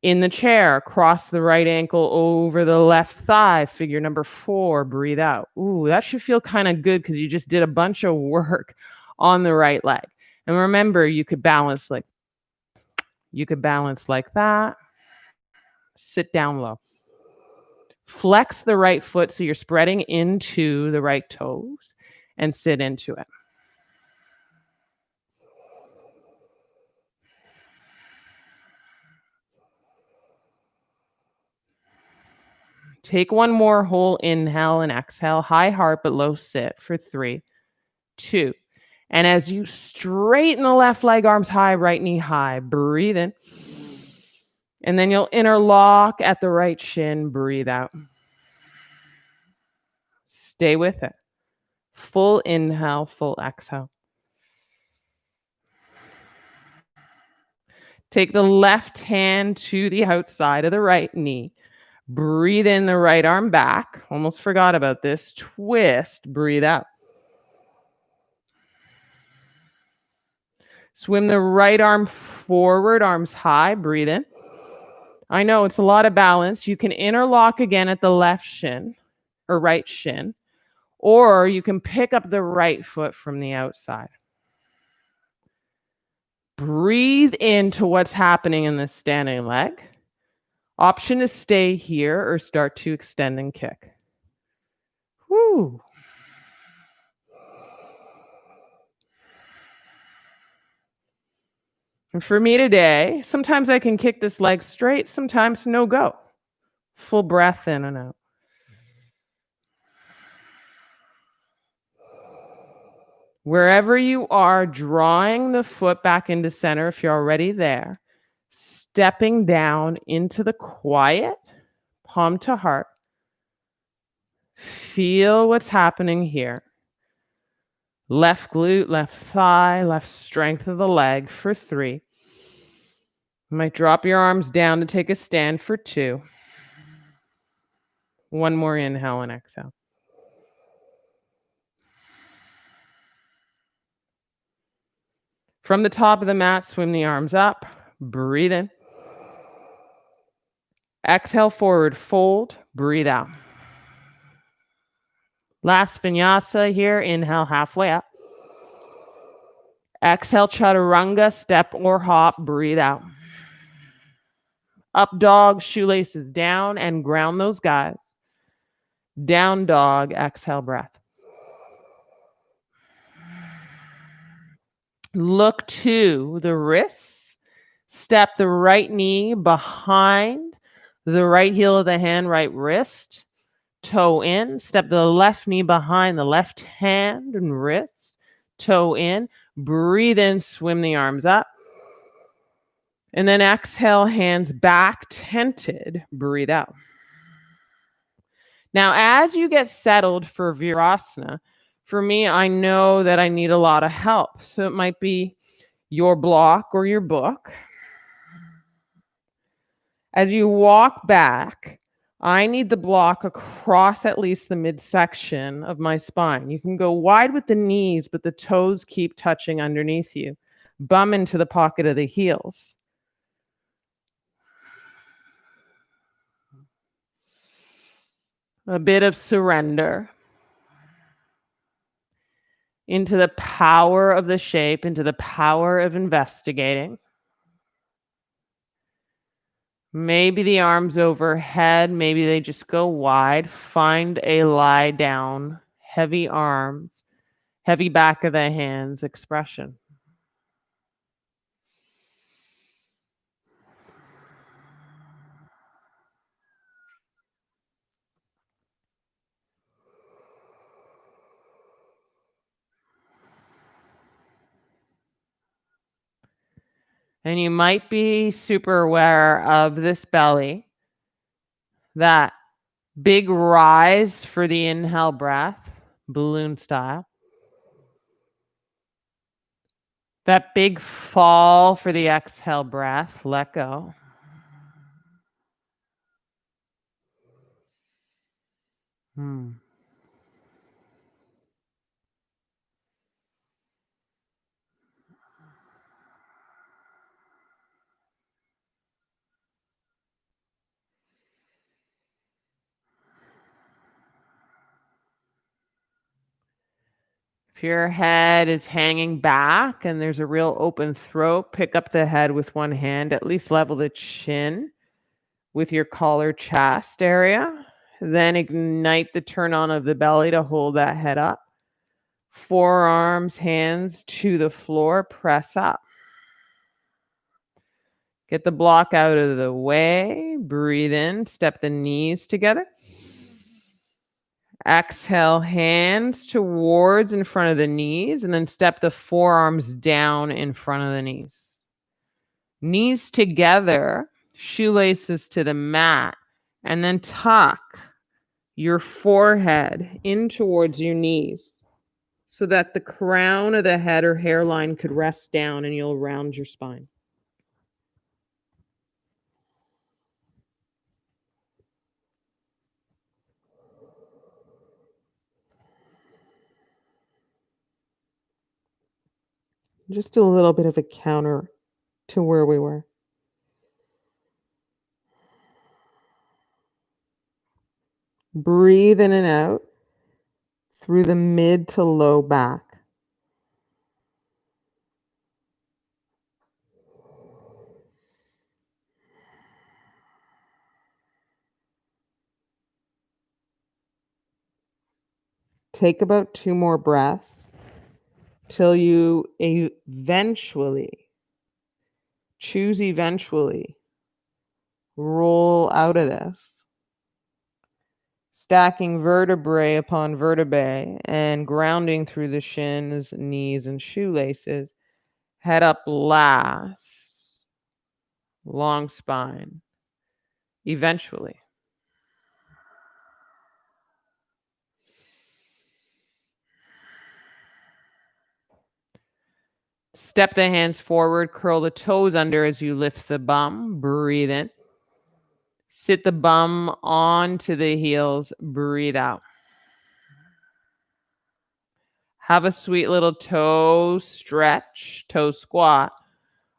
In the chair, cross the right ankle over the left thigh, figure number 4, breathe out. Ooh, that should feel kind of good because you just did a bunch of work on the right leg. And remember, you could balance like that. Sit down low. Flex the right foot so you're spreading into the right toes and sit into it. Take one more whole inhale and exhale, high heart but low sit for 3, 2. And as you straighten the left leg, arms high, right knee high, breathe in. And then you'll interlock at the right shin, breathe out. Stay with it. Full inhale, full exhale. Take the left hand to the outside of the right knee. Breathe in the right arm back. Almost forgot about this. Twist, breathe out. Swim the right arm forward, arms high, breathe in. I know it's a lot of balance. You can interlock again at the left shin or right shin, or you can pick up the right foot from the outside. Breathe into what's happening in the standing leg. Option is stay here or start to extend and kick. Woo. And for me today, sometimes I can kick this leg straight, sometimes no go. Full breath in and out. Wherever you are, drawing the foot back into center if you're already there, stepping down into the quiet, palm to heart. Feel what's happening here. Left glute, left thigh, left strength of the leg for 3. You might drop your arms down to take a stand for 2. One more inhale and exhale. From the top of the mat, swim the arms up. Breathe in. Exhale, forward fold. Breathe out. Last vinyasa here. Inhale, halfway up. Exhale, chaturanga, step or hop. Breathe out. Up dog, shoelaces down and ground those guys. Down dog, exhale, breath. Look to the wrists. Step the right knee behind the right heel of the hand, right wrist. Toe in. Step the left knee behind the left hand and wrist. Toe in. Breathe in, swim the arms up. And then exhale, hands back, tented. Breathe out. Now, as you get settled for Virasana, for me, I know that I need a lot of help. So it might be your block or your book. As you walk back, I need the block across at least the midsection of my spine. You can go wide with the knees, but the toes keep touching underneath you. Bum into the pocket of the heels. A bit of surrender into the power of the shape, into the power of investigating. Maybe the arms overhead, maybe they just go wide. Find a lie down, heavy arms, heavy back of the hands expression. And you might be super aware of this belly, that big rise for the inhale breath, balloon style. That big fall for the exhale breath, let go. If your head is hanging back and there's a real open throat, pick up the head with one hand, at least level the chin with your collar chest area. Then ignite the turn on of the belly to hold that head up. Forearms, hands to the floor, press up. Get the block out of the way. Breathe in, step the knees together. Exhale, hands towards in front of the knees, and then step the forearms down in front of the knees. Knees together, shoelaces to the mat, and then tuck your forehead in towards your knees so that the crown of the head or hairline could rest down and you'll round your spine. Just a little bit of a counter to where we were. Breathe in and out through the mid to low back. Take about 2 more breaths till you eventually roll out of this, stacking vertebrae upon vertebrae and grounding through the shins, knees, and shoelaces. Head up last, long spine, eventually. Step the hands forward, curl the toes under as you lift the bum. Breathe in. Sit the bum onto the heels. Breathe out. Have a sweet little toe stretch, toe squat,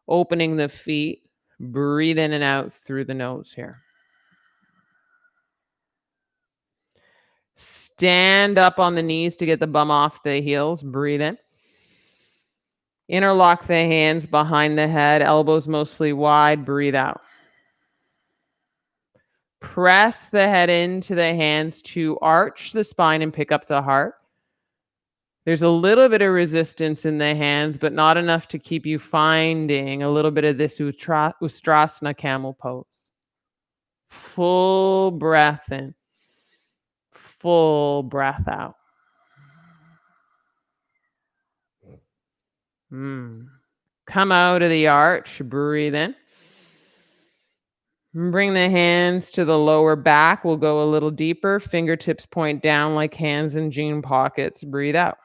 opening the feet. Breathe in and out through the nose here. Stand up on the knees to get the bum off the heels. Breathe in. Interlock the hands behind the head, elbows mostly wide. Breathe out. Press the head into the hands to arch the spine and pick up the heart. There's a little bit of resistance in the hands, but not enough to keep you finding a little bit of this Ustrasana camel pose. Full breath in, full breath out. Come out of the arch, breathe in. Bring the hands to the lower back. We'll go a little deeper. Fingertips point down like hands in jean pockets. Breathe out.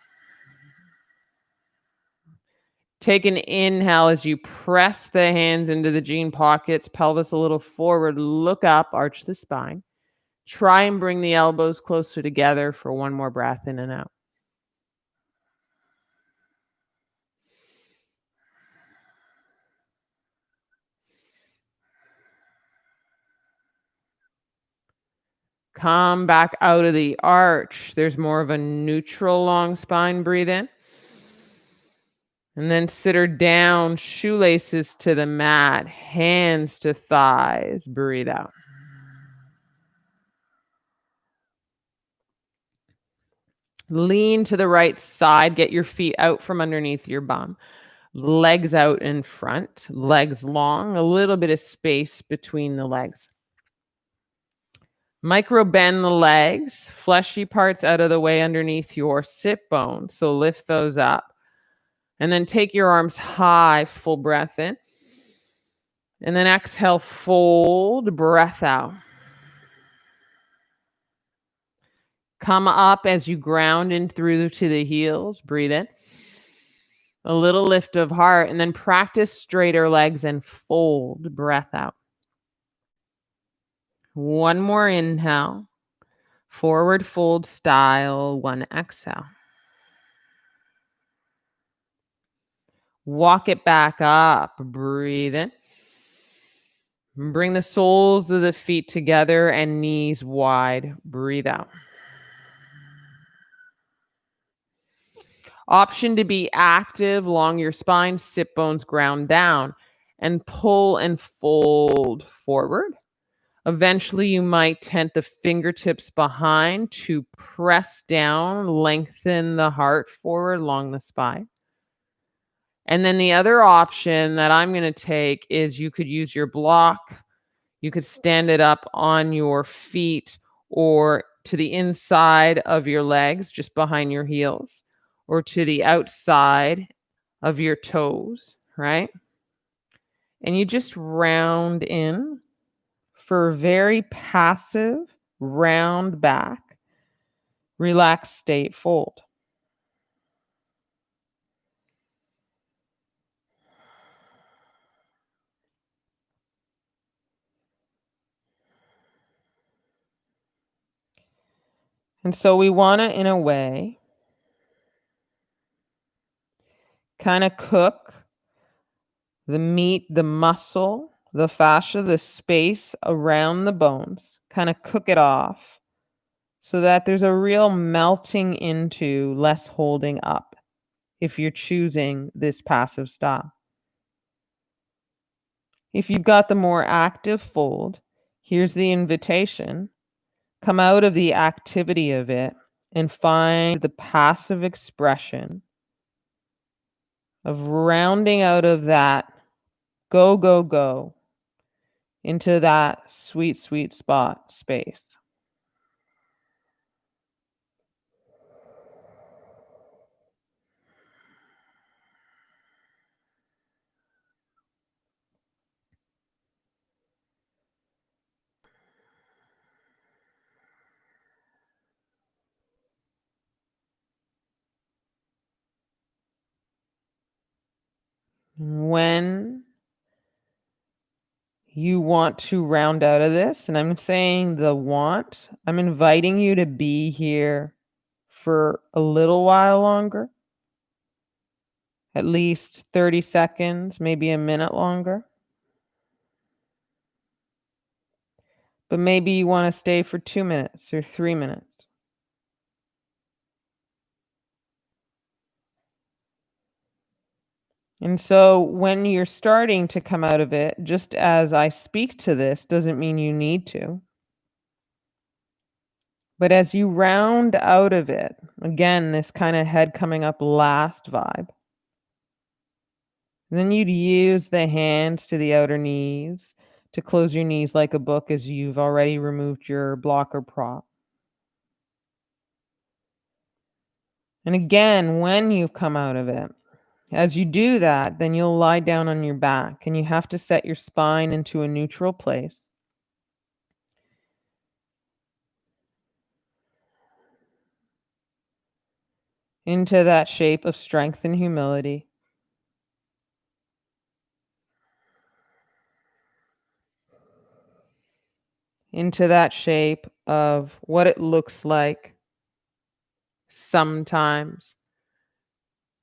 Take an inhale as you press the hands into the jean pockets, pelvis a little forward, look up, arch the spine. Try and bring the elbows closer together for one more breath in and out. Come back out of the arch. There's more of a neutral long spine. Breathe in. And then sit her down, shoelaces to the mat, hands to thighs. Breathe out. Lean to the right side. Get your feet out from underneath your bum. Legs out in front, legs long, a little bit of space between the legs. Micro bend the legs, fleshy parts out of the way underneath your sit bones. So lift those up. And then take your arms high, full breath in. And then exhale, fold, breath out. Come up as you ground in through to the heels. Breathe in. A little lift of heart, and then practice straighter legs and fold, breath out. One more inhale. Forward fold style, one exhale. Walk it back up. Breathe in. Bring the soles of the feet together and knees wide. Breathe out. Option to be active along your spine, sit bones ground down, and pull and fold forward. Eventually, you might tent the fingertips behind to press down, lengthen the heart forward along the spine. And then the other option that I'm going to take is you could use your block. You could stand it up on your feet or to the inside of your legs, just behind your heels, or to the outside of your toes, right? And you just round in for a very passive round back, relaxed state fold. And so we want to, in a way, kind of cook the meat, the muscle, the fascia, the space around the bones, kind of cook it off so that there's a real melting into, less holding up if you're choosing this passive style. If you've got the more active fold, here's the invitation. Come out of the activity of it and find the passive expression of rounding out of that go, go, go into that sweet, sweet spot space. When you want to round out of this, and I'm saying the want, I'm inviting you to be here for a little while longer, at least 30 seconds, maybe a minute longer. But maybe you want to stay for 2 minutes or 3 minutes. And so when you're starting to come out of it, just as I speak to this, doesn't mean you need to. But as you round out of it, again, this kind of head coming up last vibe, then you'd use the hands to the outer knees to close your knees like a book as you've already removed your blocker prop. And again, when you've come out of it, as you do that, then you'll lie down on your back and you have to set your spine into a neutral place. Into that shape of strength and humility. Into that shape of what it looks like sometimes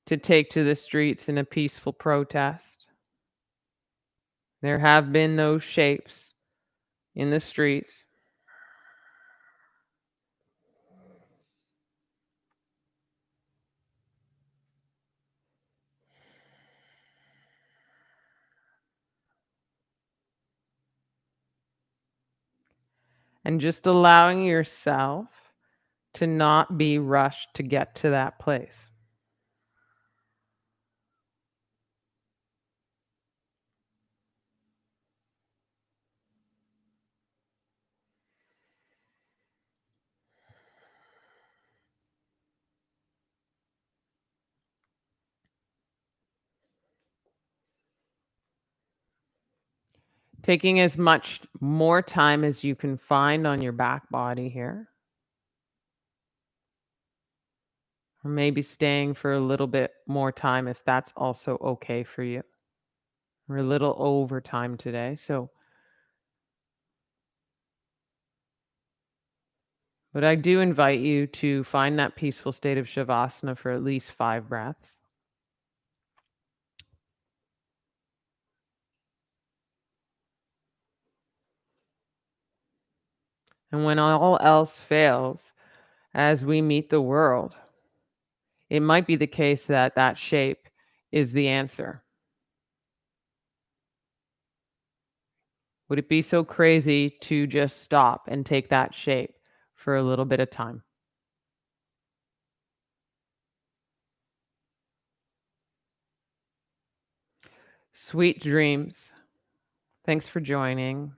to take to the streets in a peaceful protest. There have been those shapes in the streets. And just allowing yourself to not be rushed to get to that place. Taking as much more time as you can find on your back body here. Or maybe staying for a little bit more time if that's also okay for you. We're a little over time today, but I do invite you to find that peaceful state of Shavasana for at least 5 breaths. And when all else fails, as we meet the world, it might be the case that that shape is the answer. Would it be so crazy to just stop and take that shape for a little bit of time? Sweet dreams. Thanks for joining.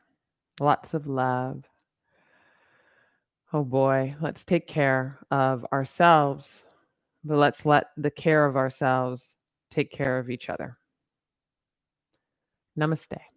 Lots of love. Oh boy, let's take care of ourselves, but let's let the care of ourselves take care of each other. Namaste.